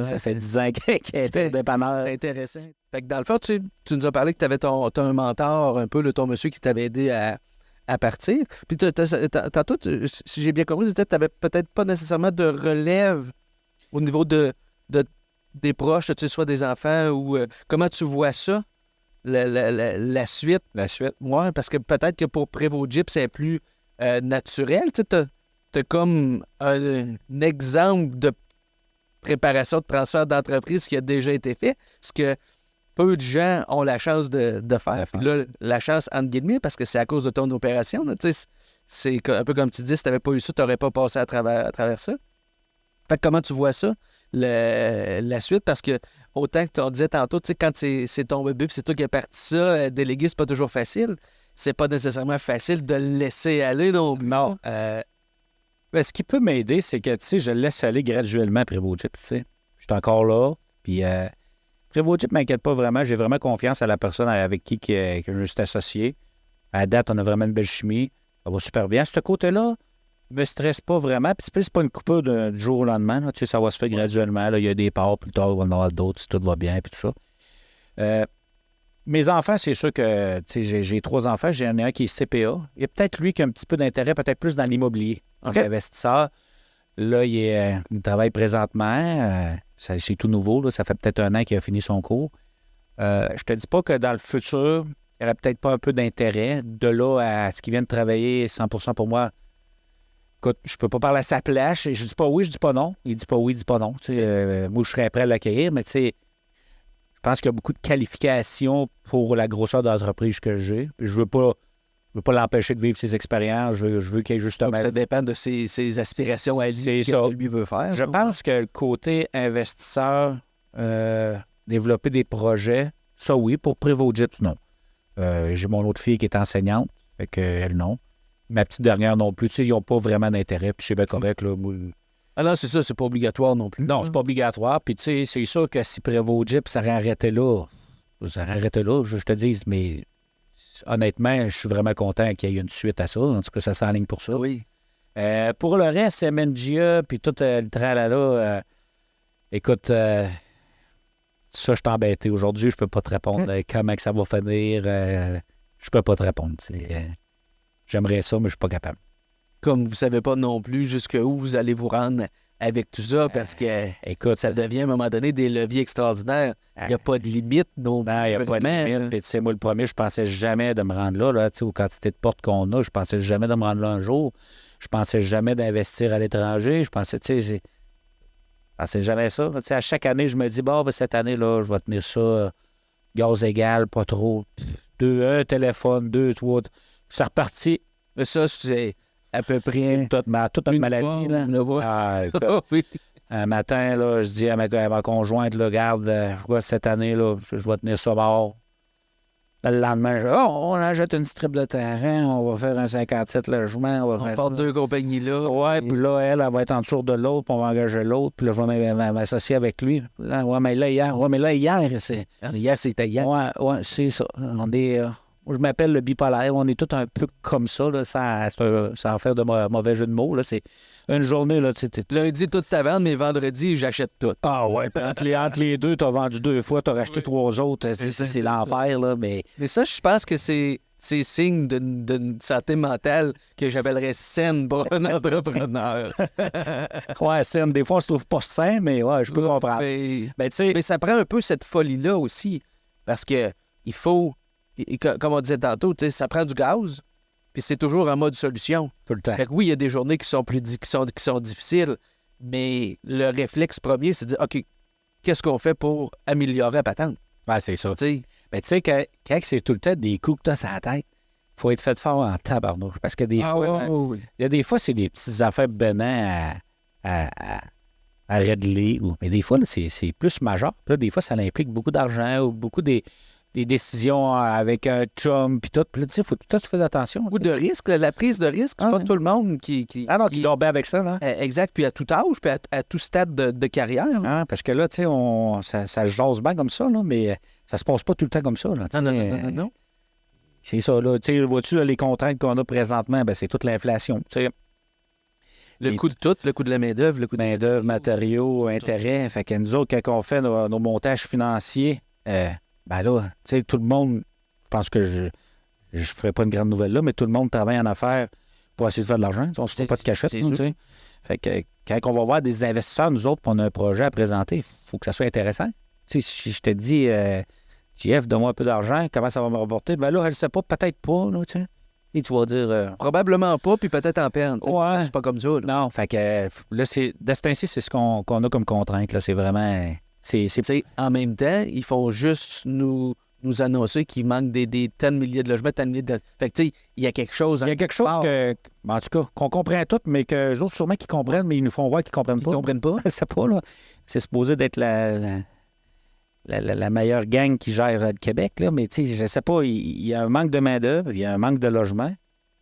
B: ça fait 10 ans qu'elle était dépanneur.
A: C'est intéressant. Fait que dans le fond, tu nous as parlé que tu avais t'as un mentor, un peu, ton monsieur qui t'avait aidé à partir. Puis tantôt, si j'ai bien compris, tu disais que tu n'avais peut-être pas nécessairement de relève au niveau des proches, soit des enfants, ou comment tu vois ça, la suite?
B: La suite.
A: Oui, parce que peut-être que pour Prévost Jeep, c'est plus naturel. Tu as comme un exemple de préparation de transfert d'entreprise qui a déjà été fait, ce que peu de gens ont la chance de faire. Puis là, la chance, entre guillemets, parce que c'est à cause de ton opération. Là, c'est un peu comme tu dis, si tu n'avais pas eu ça, tu n'aurais pas passé à travers ça. Fait que comment tu vois ça, la suite? Parce que autant que tu en disais tantôt, quand c'est ton bébé puis c'est toi qui as parti ça, déléguer, c'est pas toujours facile. C'est pas nécessairement facile de le laisser aller non plus.
B: Non. Ce qui peut m'aider, c'est que, je le laisse aller graduellement, Prévost Jeep, Je suis encore là, puis Prévost Jeep ne m'inquiète pas vraiment. J'ai vraiment confiance à la personne avec qui que je me suis associé. À date, on a vraiment une belle chimie. Ça va super bien. Ce côté-là, je ne me stresse pas vraiment. Puis c'est pas une coupure du jour au lendemain. Là. Ça va se faire graduellement. Là. Il y a des parts, plus tard, il va y en avoir d'autres si tout va bien, puis tout ça. Mes enfants, c'est sûr que j'ai 3 enfants. J'en ai un qui est CPA. Il y a peut-être lui qui a un petit peu d'intérêt, peut-être plus dans l'immobilier. Donc, investisseur. Là, il travaille présentement. C'est tout nouveau. Là. Ça fait peut-être 1 an qu'il a fini son cours. Je te dis pas que dans le futur, il n'y aurait peut-être pas un peu d'intérêt. De là à ce qu'il vient de travailler 100% pour moi, écoute, je peux pas parler à sa place. Je dis pas oui, je dis pas non. Il dit pas oui, il dit pas non. Moi, je serais prêt à l'accueillir, mais je pense qu'il y a beaucoup de qualifications pour la grosseur d'entreprise que j'ai. Je veux pas l'empêcher de vivre ses expériences. Je veux qu'il y ait justement...
A: Donc, ça dépend de ses aspirations à lui, qu'est-ce que lui veut faire.
B: Je pense que le côté investisseur, développer des projets, ça oui. Pour Prévost Jeep, non. J'ai mon autre fille qui est enseignante, fait qu'elle, non. Ma petite dernière non plus. Ils n'ont pas vraiment d'intérêt, puis c'est bien correct, là.
A: Ah non, c'est ça, c'est pas obligatoire non plus.
B: Non, c'est pas obligatoire. Puis c'est sûr que si Prévost Jeep, ça aurait arrêté là, je te dis, mais... Honnêtement, je suis vraiment content qu'il y ait une suite à ça. En tout cas, ça s'enligne pour ça.
A: Oui.
B: Pour le reste, MNGA, puis tout le tralala, écoute, ça, je suis embêté. Aujourd'hui, je peux pas te répondre comment que ça va finir. Je peux pas te répondre. J'aimerais ça, mais je suis pas capable.
A: Comme vous savez pas non plus jusqu'où vous allez vous rendre avec tout ça, parce que
B: écoute,
A: ça devient à un moment donné des leviers extraordinaires. Il n'y a pas de limite non plus.
B: Non, il n'y a pas de limite. Puis, tu sais, moi, le premier, je pensais jamais de me rendre là, aux quantités de portes qu'on a. Je pensais jamais de me rendre là un jour. Je pensais jamais d'investir à l'étranger. Je pensais jamais ça. Tu sais, à chaque année, je me dis, cette année, là, je vais tenir ça, gaz égal, pas trop. Un téléphone, 2, 3. C'est reparti.
A: Mais ça, c'est à peu près
B: toute notre maladie.
A: Là.
B: Oui. Un matin, là, je dis à ma conjointe, là, regarde, je vois cette année, là, je vais tenir ça mort. Le lendemain, on achète une strip de terrain, on va faire un 57 logements.
A: On part 2 compagnies là.
B: Oui, puis là, elle va être en dessous de l'autre, puis on va engager l'autre, puis là, je vais m'associer avec lui. Là, mais là, hier, c'est...
A: Hier, c'était hier.
B: Oui, c'est ça. Je m'appelle le bipolaire. On est tous un peu comme ça, là, sans faire de mauvais jeu de mots. Là. C'est une journée, là,
A: lundi, tout ta vente, mais vendredi, j'achète tout.
B: Ah ouais, entre les deux, tu as vendu 2 fois, tu as racheté 3 autres. C'est l'enfer, là, mais
A: ça, je pense que c'est signe d'une santé mentale que j'appellerais saine pour un entrepreneur.
B: Ouais, saine. Des fois, on se trouve pas sain, mais ouais, je peux comprendre.
A: Mais ça prend un peu cette folie-là aussi, parce que il faut... Et comme on disait tantôt, ça prend du gaz, puis c'est toujours en mode solution.
B: Tout le temps.
A: Fait que oui, il y a des journées qui sont difficiles, mais le réflexe premier, c'est de dire, OK, qu'est-ce qu'on fait pour améliorer la patente?
B: Ouais, c'est ça.
A: Mais
B: tu sais, quand c'est tout le temps des coups que tu as sur la tête, il faut être fait fort en tabarnouche. Parce que des fois, il y a des fois, c'est des petites affaires bénins à régler. Mais des fois, là, c'est plus majeur. Puis là, des fois, ça implique beaucoup d'argent ou beaucoup des décisions avec un chum, puis tout. Puis là, tu sais, il faut que tu fasses attention.
A: Ou de risque, la prise de risque, c'est pas tout le monde qui
B: dort bien avec ça, là.
A: Exact, puis à tout âge, puis à tout stade de carrière.
B: Parce que là, tu sais, ça se jase bien comme ça, là, mais ça se passe pas tout le temps comme ça, là.
A: Non.
B: C'est ça, là. Tu sais, vois-tu, là, les contraintes qu'on a présentement, ben, c'est toute l'inflation. Tu sais,
A: Le coût de tout, le coût de la main-d'œuvre, le coût de
B: main-d'œuvre, matériaux, intérêts. Fait que nous autres, quand on fait nos montages financiers, ben là, tu sais, tout le monde, je pense que je ne ferai pas une grande nouvelle là, mais tout le monde travaille en affaires pour essayer de faire de l'argent. On ne se fait pas de cachette,
A: c'est
B: nous,
A: sûr.
B: tu sais. Fait que quand on va voir des investisseurs, nous autres, puis on a un projet à présenter, il faut que ça soit intéressant. Tu sais, si je te dis, JF, donne-moi un peu d'argent, comment ça va me rapporter? Ben là, elle ne sait pas, peut-être pas, là, tu sais. Et tu vas dire...
A: Probablement pas, puis peut-être en perdre. Tu sais,
B: Ouais.
A: C'est pas comme ça. Là.
B: Non, fait que là, de ce temps-ci, c'est ce qu'on a comme contrainte, là. C'est vraiment...
A: Tu sais, en même temps, ils font juste nous annoncer qu'il manque des tas de milliers de logements, tant de milliers de... Fait que, tu sais, il y a quelque chose...
B: Il y a quelque chose en tout cas, qu'on comprend tout, mais que les autres, sûrement, qui comprennent, mais ils nous font voir qu'ils comprennent
A: Ils
B: pas.
A: comprennent pas.
B: C'est pas, là. C'est supposé d'être la meilleure gang qui gère le Québec, là, mais tu sais, je sais pas, il y a un manque de main-d'œuvre, il y a un manque de logement,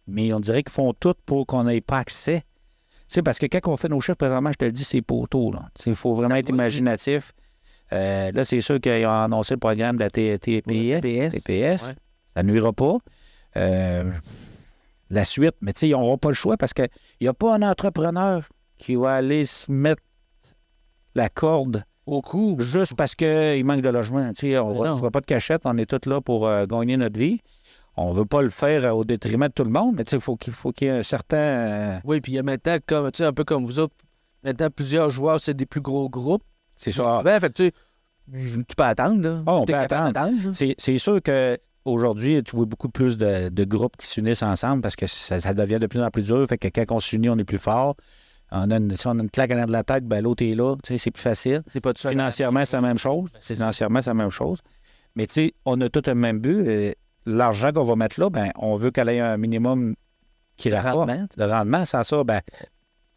B: mais on dirait qu'ils font tout pour qu'on n'ait pas accès. Tu sais, parce que quand on fait nos chiffres, présentement, je te le dis, c'est poteau, là. Il faut vraiment être imaginatif. Là, c'est sûr qu'ils ont annoncé le programme de la TPS.
A: Ouais.
B: Ça nuira pas. La suite, mais tu sais, ils n'auront pas le choix parce qu'il n'y a pas un entrepreneur qui va aller se mettre la corde
A: Au cou.
B: juste parce qu'il manque de logement. Tu sais, on ne fera pas de cachette, on est tous là pour gagner notre vie. On ne veut pas le faire au détriment de tout le monde, mais tu sais, il faut qu'il y ait un certain...
A: Oui, puis il y a maintenant, comme, tu sais, un peu comme vous autres, maintenant, plusieurs joueurs, c'est des plus gros groupes.
B: C'est ça.
A: Souvent, fait que, tu peux attendre, là.
B: On
A: T'es
B: peut
A: capable
B: attendre.
A: d'attendre, là.
B: C'est sûr qu'aujourd'hui, tu vois beaucoup plus de groupes qui s'unissent ensemble parce que ça devient de plus en plus dur. Fait que quand on s'unit, on est plus fort. Si on a une claque en arrière de la tête, ben l'autre est là. Tu sais, c'est plus facile.
A: C'est pas tout ça.
B: Financièrement, c'est la même chose. Financièrement, c'est la même chose. Mais tu sais, on a tout le même but. L'argent qu'on va mettre là, ben on veut qu'elle ait un minimum qui rapporte. Le rendement, sans ça, ben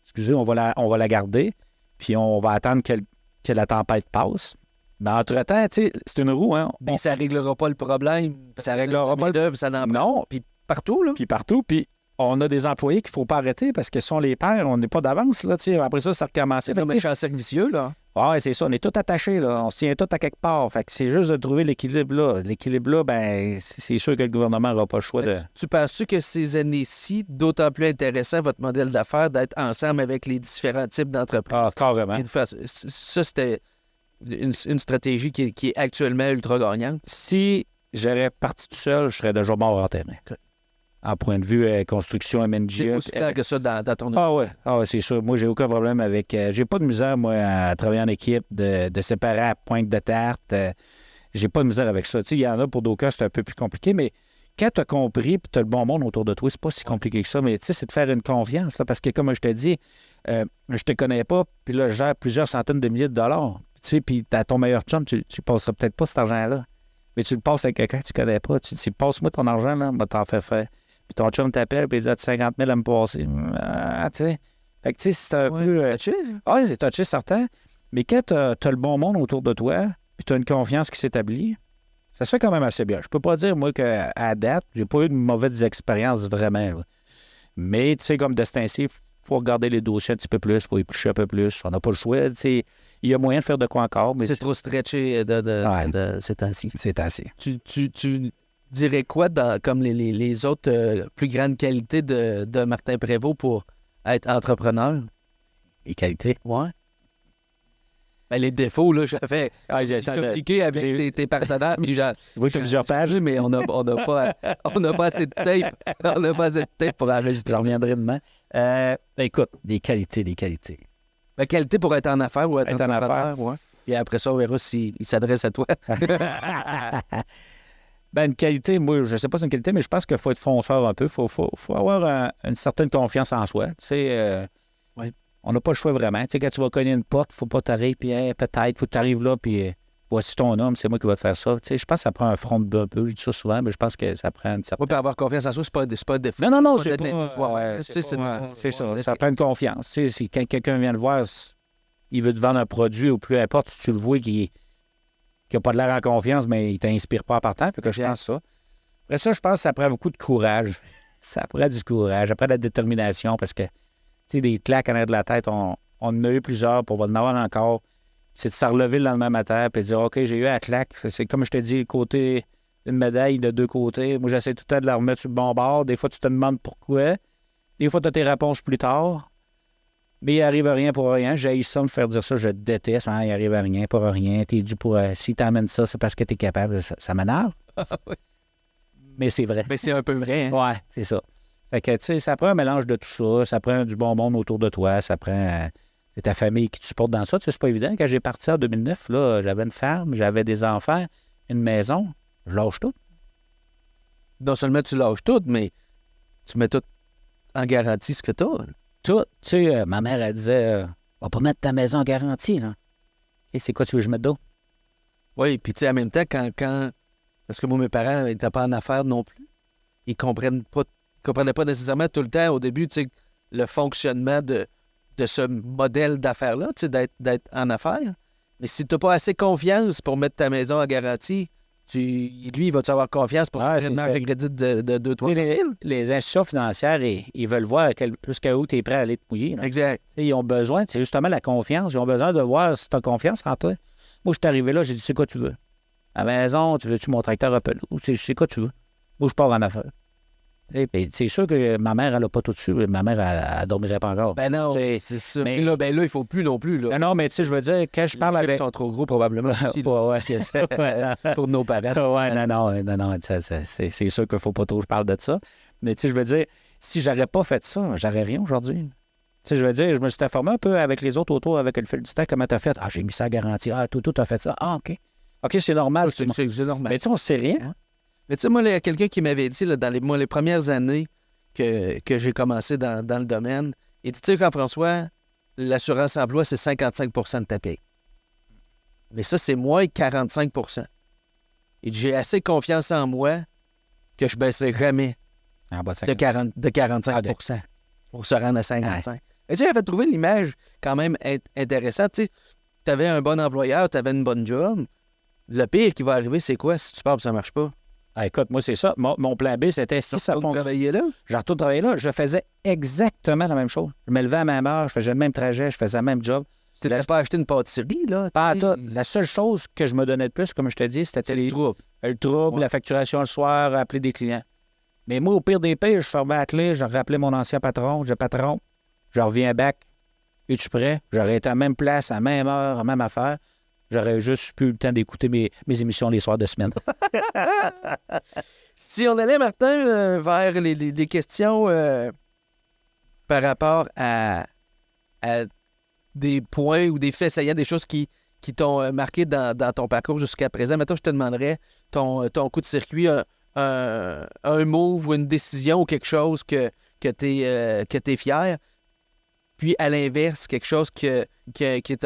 B: excusez, on va la garder. Puis on va attendre que la tempête passe. Mais entre-temps, tu sais, c'est une roue, hein.
A: Mais ça réglera pas le problème.
B: Ça réglera pas
A: le ça n'en
B: Non.
A: Puis partout, là.
B: Puis partout. Puis on a des employés qu'il ne faut pas arrêter parce que si on les perd, on n'est pas d'avance, là, tu sais. Après ça, ça recommence.
A: C'est comme un champ servicieux, là.
B: Oui, c'est ça. On est tous attachés, là. On se tient tous à quelque part. Fait que c'est juste de trouver l'équilibre là. L'équilibre là, ben c'est sûr que le gouvernement n'aura pas le choix de...
A: Tu penses-tu que ces années-ci, d'autant plus intéressant, votre modèle d'affaires, d'être ensemble avec les différents types d'entreprises?
B: Ah, carrément.
A: Et de faire ça, c'était une stratégie qui est actuellement ultra gagnante.
B: Si j'aurais parti tout seul, je serais déjà mort en terrain. En point de vue construction MNG.
A: C'est aussi clair que ça dans ton...
B: Ah ouais, c'est sûr. Moi, j'ai aucun problème avec... j'ai pas de misère, moi, à travailler en équipe, de séparer à pointe de tarte. J'ai pas de misère avec ça. Tu sais, il y en a pour d'autres cas, c'est un peu plus compliqué, mais quand tu as compris et tu as le bon monde autour de toi, c'est pas si compliqué que ça, mais tu sais, c'est de faire une confiance, là, parce que comme je te dis, je te connais pas, puis là, je gère plusieurs centaines de milliers de dollars. Tu sais, puis t'as ton meilleur chum, tu passeras peut-être pas cet argent-là, mais tu le passes à quelqu'un que tu connais pas. Tu dis, passe-moi ton argent, là, bah, t'en fais faire. Puis ton chum t'appelle, puis il dit, ah, 50 000 à me passer. Ah, tu sais. Fait que, tu sais, c'est un peu...
A: C'est touché, hein?
B: Oui, c'est touché, certain. Mais quand tu as le bon monde autour de toi, puis tu as une confiance qui s'établit, ça se fait quand même assez bien. Je peux pas dire, moi, qu'à date, j'ai pas eu de mauvaises expériences vraiment. Là. Mais, tu sais, comme de ce temps-ci, il faut regarder les dossiers un petit peu plus, il faut éplucher un peu plus. On n'a pas le choix. Il y a moyen de faire de quoi encore. Mais
A: c'est trop stretché de ces temps-ci.
B: Ces temps-ci.
A: Tu dirais quoi comme les autres plus grandes qualités de Martin Prévost pour être entrepreneur?
B: Les qualités?
A: Ouais. Ben, les défauts, là, c'est compliqué avec tes partenaires. Puis
B: Oui, tu as plusieurs pages.
A: Mais on n'a pas assez de tape. On n'a pas assez de tape pour enregistrer.
B: Je reviendrai demain. Écoute, des qualités.
A: La qualité pour être en affaires ou être
B: en affaires,
A: ouais. Puis après ça, on verra s'il s'adresse à toi.
B: Ben, une qualité, moi, je sais pas si c'est une qualité, mais je pense qu'il faut être fonceur un peu. Il faut avoir une certaine confiance en soi. Tu sais,
A: ouais.
B: On n'a pas le choix vraiment. Tu sais, quand tu vas cogner une porte, il ne faut pas t'arriver, puis peut-être, faut que tu arrives là, puis voici ton homme, c'est moi qui vais te faire ça. Tu sais, je pense que ça prend un front de un peu. Je dis ça souvent, mais je pense que ça prend une certaine...
A: Oui, puis avoir confiance en soi, c'est pas un défaut.
B: Non,
A: c'est
B: pas...
A: c'est
B: ça. Ça prend une confiance. Tu sais, quand quelqu'un vient te voir, il veut te vendre un produit ou peu importe, si tu le vois qu'il n'a pas de l'air en confiance, mais il ne t'inspire pas en partant. Fait que je pense ça. Après ça, je pense que ça prend beaucoup de courage. Ça prend du courage. Après, de la détermination, parce que, tu sais, des claques en arrière de la tête, on en a eu plusieurs, puis on va en avoir encore. C'est de se relever le lendemain matin, puis de dire, OK, j'ai eu la claque. C'est comme je te dis, le côté une médaille de deux côtés. Moi, j'essaie tout le temps de la remettre sur le bon bord. Des fois, tu te demandes pourquoi. Des fois, tu as tes réponses plus tard. Mais il arrive à rien pour rien. J'ai ça me faire dire ça. Je déteste. Il arrive à rien pour rien. T'es dû pour... si t'emmènes ça, c'est parce que t'es capable. Ça m'énerve. Mais c'est vrai.
A: Mais c'est un peu vrai. Hein?
B: Ouais, c'est ça. Fait que, tu sais, ça prend un mélange de tout ça. Ça prend du bon monde autour de toi. Ça prend... c'est ta famille qui te supporte dans ça. Tu sais, c'est pas évident. Quand j'ai parti en 2009, là, j'avais une ferme, j'avais des enfants, une maison. Je lâche tout.
A: Non seulement tu lâches tout, mais tu mets tout en garantie ce que tu as.
B: Tout. Tu sais, ma mère, elle disait, on va pas mettre ta maison en garantie, là. Et c'est quoi tu veux que je mette d'eau?
A: Oui, puis tu sais, en même temps, quand... Parce que moi, mes parents n'étaient pas en affaires non plus. Ils comprenaient pas nécessairement tout le temps, au début, tu sais, le fonctionnement de ce modèle d'affaires-là, tu sais, d'être en affaires. Mais si tu n'as pas assez confiance pour mettre ta maison en garantie, lui, il va-tu avoir confiance pour
B: Ah,
A: faire une marge de crédit de 200-300 000?
B: Les institutions financières, ils veulent voir jusqu'à où tu es prêt à aller te mouiller. Là.
A: Exact.
B: Ils ont besoin, c'est justement la confiance. Ils ont besoin de voir si tu as confiance en toi. Moi, je suis arrivé là, j'ai dit, c'est quoi tu veux? À la maison, tu veux-tu mon tracteur à pelot? C'est quoi tu veux? Moi, je pars en affaires. C'est sûr que ma mère, elle n'a pas tout dessus. Ma mère, elle dormirait pas encore.
A: Ben non, c'est ça. Mais là, il ne faut plus non plus. Là.
B: Non, mais tu sais, je veux dire, quand je parle
A: les
B: avec...
A: chiffres sont trop gros, probablement. Aussi, pour nos parents.
B: Ouais, non, c'est sûr qu'il ne faut pas trop que je parle de ça. Mais tu sais, je veux dire, si j'aurais pas fait ça, j'aurais rien aujourd'hui. Tu sais, je veux dire, je me suis informé un peu avec les autres autour, avec le fil du temps, comment tu as fait. Ah, j'ai mis ça à garantie. Ah, tout a fait ça. Ah, OK. OK, c'est normal.
A: C'est normal.
B: Mais tu sais, on ne sait rien.
A: Ouais. Mais tu sais, moi, il y a quelqu'un qui m'avait dit, là, dans les premières années que j'ai commencé dans le domaine, il dit, tu sais, Jean-François, l'assurance emploi, c'est 55 de ta paye. Mais ça, c'est moins 45 Il dit, j'ai assez confiance en moi que je ne baisserai jamais de 45 pour se rendre à 55. Ouais. Et tu sais, j'avais trouvé l'image quand même intéressante. Tu sais, tu avais un bon employeur, tu avais une bonne job. Le pire qui va arriver, c'est quoi si tu pars et ça ne marche pas?
B: Ah, écoute, moi, c'est ça. Mon plan B, c'était si ça fonctionne.
A: Travailler là?
B: J'ai retourné travailler là. Je faisais exactement la même chose. Je me levais à la même heure, je faisais le même trajet, je faisais le même job.
A: Tu t'étais pas acheté une pâtisserie, là?
B: Pas à tout. La seule chose que je me donnais de plus, comme je te dis, c'était
A: le trouble.
B: Le trouble,
A: ouais.
B: La facturation le soir, appeler des clients. Mais moi, au pire des pires, je fermais la clé, je rappelais mon ancien patron, je dis patron, je reviens back. Es-tu prêt? J'aurais été à la même place, à la même heure, à la même affaire. J'aurais juste plus le temps d'écouter mes émissions les soirs de semaine.
A: Si on allait, Martin, vers les questions par rapport à des points ou des faits saillants, des choses qui t'ont marqué dans ton parcours jusqu'à présent, maintenant, je te demanderais ton coup de circuit, un move ou une décision ou quelque chose que tu es fier. Puis, à l'inverse, quelque chose qui est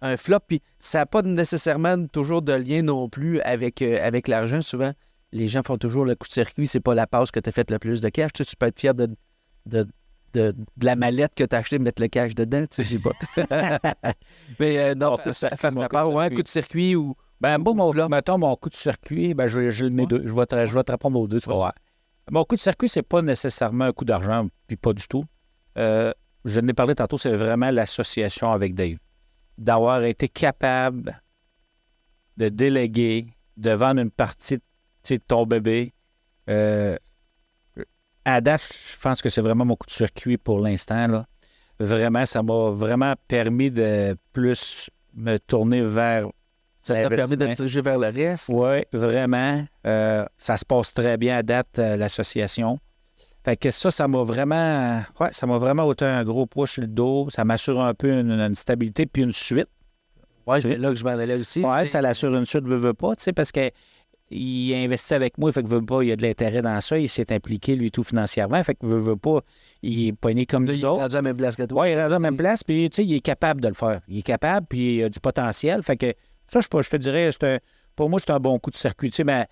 A: un flop. Puis, ça n'a pas nécessairement toujours de lien non plus avec l'argent. Souvent, les gens font toujours le coup de circuit. C'est pas la passe que tu as fait le plus de cash. Tu peux être fier de la mallette que tu as achetée, mettre le cash dedans. Tu sais, je sais pas. Mais non, ça part, ouais, coup de circuit ou...
B: Ben, moi, mettons, mon coup de circuit, ben, je le mets deux. Je vais te répondre aux deux, tu vas voir. Mon coup de circuit, c'est pas nécessairement un coup d'argent, puis pas du tout. Je n'ai parlé tantôt, c'est vraiment l'association avec Dave. D'avoir été capable de déléguer, de vendre une partie de ton bébé. À date, je pense que c'est vraiment mon coup de circuit pour l'instant. Là. Vraiment, ça m'a vraiment permis de plus me tourner vers...
A: Ça t'a permis de te diriger vers le reste?
B: Oui, vraiment. Ça se passe très bien à date, l'association. Fait que ça m'a vraiment... Ouais, ça m'a vraiment ôté un gros poids sur le dos. Ça m'assure un peu une stabilité puis une suite.
A: Oui, c'est là que je m'en allais aussi.
B: Oui, ça l'assure une suite, veut pas, tu sais, parce qu'il investit avec moi, fait que veut pas, il y a de l'intérêt dans ça, il s'est impliqué, lui, tout financièrement, fait que veut pas, il est pogné comme nous autres.
A: Il est rendu à la même place que toi.
B: Oui, il est rendu à la même place, puis, tu sais, il est capable de le faire. Il est capable, puis il a du potentiel, fait que ça, je te dirais, pour moi, c'est un bon coup de circuit. Tu sais,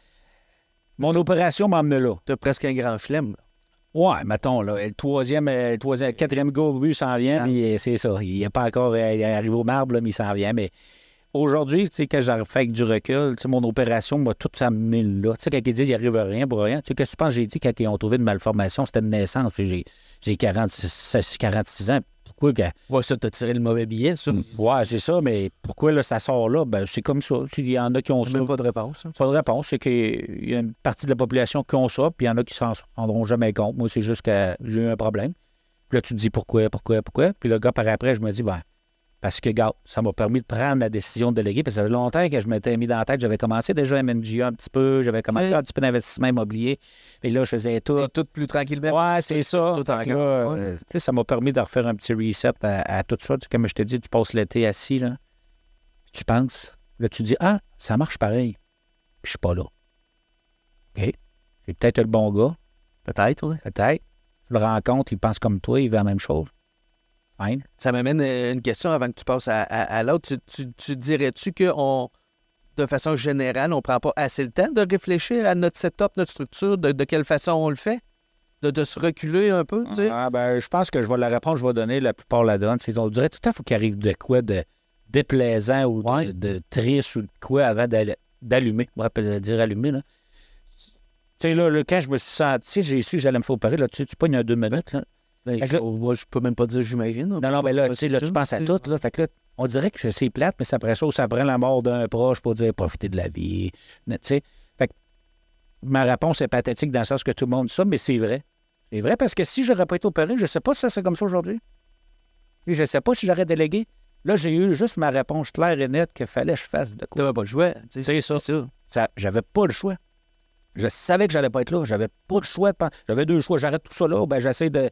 B: mon opération m'a emmené là.
A: Tu as presque un grand chelem.
B: Ouais, mettons, là, le quatrième go but s'en vient, mais c'est ça. Il n'est pas encore arrivé au marbre, là, mais il s'en vient. Mais aujourd'hui, tu sais, quand j'ai fait avec du recul, tu sais, mon opération m'a tout amené là. Tu sais, quand ils disent qu'il n'y arrive rien pour rien, tu sais, qu'est-ce que tu penses que j'ai dit quand ils ont trouvé une malformation, c'était une naissance, puis j'ai 46 ans. pourquoi que...
A: Ouais, ça, t'as tiré le mauvais billet, ça.
B: Ouais, c'est ça, mais pourquoi là, ça sort là? Ben, c'est comme ça. Il y en a qui ont ça.
A: Même pas de réponse. Hein.
B: Pas de réponse. C'est qu'il y a une partie de la population qui ont ça, puis il y en a qui s'en rendront jamais compte. Moi, c'est juste que j'ai eu un problème. Puis là, tu te dis pourquoi? Puis le gars, par après, je me dis, ben, parce que, gars, ça m'a permis de prendre la décision de déléguer, parce que ça fait longtemps que je m'étais mis dans la tête. J'avais commencé déjà MNGA un petit peu, j'avais commencé un petit peu d'investissement immobilier. Puis là, je faisais tout.
A: Et tout plus tranquillement.
B: Ouais, c'est ça.
A: Tout en
B: Fait que là, tu sais, ça m'a permis de refaire un petit reset à tout ça. Comme je te dis, tu passes l'été assis, là. Tu penses. Là, tu dis, ah, ça marche pareil. Puis je suis pas là. OK. J'ai peut-être le bon gars.
A: Peut-être, oui.
B: Peut-être. Je le rencontre, il pense comme toi, il veut la même chose. Fine.
A: Ça m'amène une question avant que tu passes à l'autre. Tu dirais-tu que de façon générale, on prend pas assez le temps de réfléchir à notre setup, notre structure, de quelle façon on le fait? De se reculer un peu, tu sais?
B: Ah, ben, je pense que je vais la réponse, je vais donner, la plupart la donnent. On dirait tout le temps, il faut qu'il arrive de quoi de déplaisant ou de triste ou de quoi avant d'allumer. On va dire allumer, là. Tu sais, là, quand je me suis senti, j'ai su que j'allais me faire opérer, là, tu pognes un 2 minutes, là.
A: Ben, moi, je peux même pas dire j'imagine.
B: Non, mais là, tu sais, là, tu penses à tout, là. Fait que là, on dirait que c'est plate, mais après ça, ça prend la mort d'un proche pour dire profiter de la vie. Tu sais. Fait que ma réponse est pathétique dans le sens que tout le monde dit ça, mais c'est vrai. C'est vrai parce que si j'aurais pas été opéré, je sais pas si ça serait comme ça aujourd'hui. Puis je sais pas si j'aurais délégué. Là, j'ai eu juste ma réponse claire et nette qu'il fallait que je fasse de quoi.
A: T'avais pas le choix.
B: C'est ça. J'avais pas le choix. Je savais que j'allais pas être là. J'avais pas le choix. J'avais 2 choix. J'arrête tout ça là, ben j'essaie de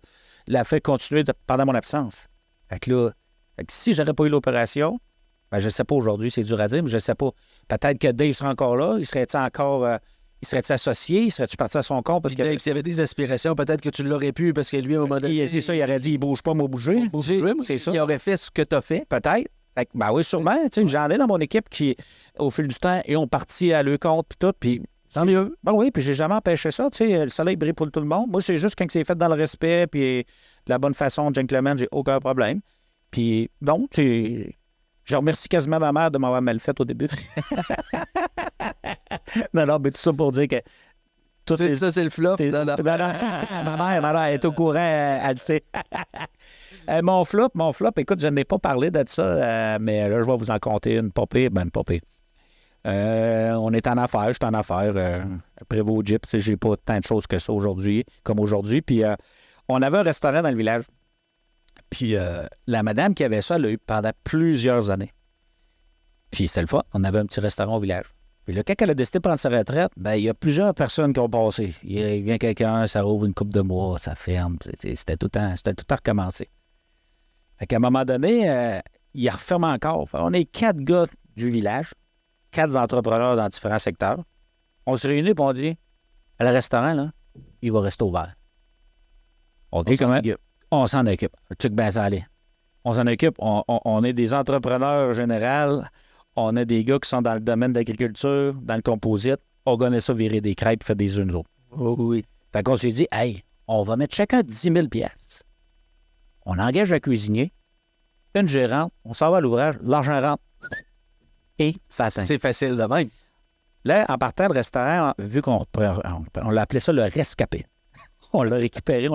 B: la faire continuer pendant mon absence. Fait que si j'aurais pas eu l'opération, ben je sais pas aujourd'hui, c'est dur à dire, mais je sais pas. Peut-être que Dave serait encore là. Il serait-il encore... il serait-il associé? Il serait-tu parti à son compte? Parce que
A: Dave, s'il y avait des aspirations, peut-être que tu l'aurais pu parce que lui, au moment donné...
B: C'est ça, il aurait dit, il bouge pas, moi bouger.
A: C'est ça. Il aurait fait ce que tu as fait.
B: Peut-être. Fait que, ben oui, sûrement. J'en ai dans mon équipe qui, au fil du temps, ils ont parti à leur compte puis tout, puis...
A: Tant mieux.
B: Ben oui, puis j'ai jamais empêché ça. Le soleil brille pour tout le monde. Moi, c'est juste quand c'est fait dans le respect puis de la bonne façon, gentleman, j'ai aucun problème. Puis, bon, je remercie quasiment ma mère de m'avoir mal fait au début. non, mais tout ça pour dire que...
A: Ça, c'est le flop.
B: Non. Ma mère est au courant, elle sait. Mon flop, écoute, je n'ai pas parlé de ça, mais là, je vais vous en compter une pas pire. On est en affaires, je suis en affaires. Après vos Jeep, j'ai pas tant de choses que ça aujourd'hui, comme aujourd'hui. Puis on avait un restaurant dans le village. Puis la madame qui avait ça, elle l'a eu pendant plusieurs années. Puis c'est le fun, on avait un petit restaurant au village. Puis là, quand elle a décidé de prendre sa retraite, ben il y a plusieurs personnes qui ont passé. Il vient quelqu'un, ça rouvre une couple de mois, ça ferme. C'était tout le temps recommencé. Fait qu'à un moment donné, il referme encore. On est 4 gars du village, 4 entrepreneurs dans différents secteurs. On se réunit et on dit, le restaurant, là, il va rester ouvert. OK, comment? On s'en occupe. Check bien ça aller. On s'en occupe. On est des entrepreneurs généraux. On a des gars qui sont dans le domaine de l'agriculture, dans le composite. On connaît ça, virer des crêpes et faire des œufs, nous autres.
A: Oh, oui.
B: Fait qu'on s'est dit, hey, on va mettre chacun 10 000 piastres. On engage un cuisinier, une gérante, on s'en va à l'ouvrage, l'argent rentre. Et ça atteint.
A: C'est facile de même.
B: Là, en partant de restaurant, vu qu'on l'a appelé ça le rescapé. On l'a récupéré.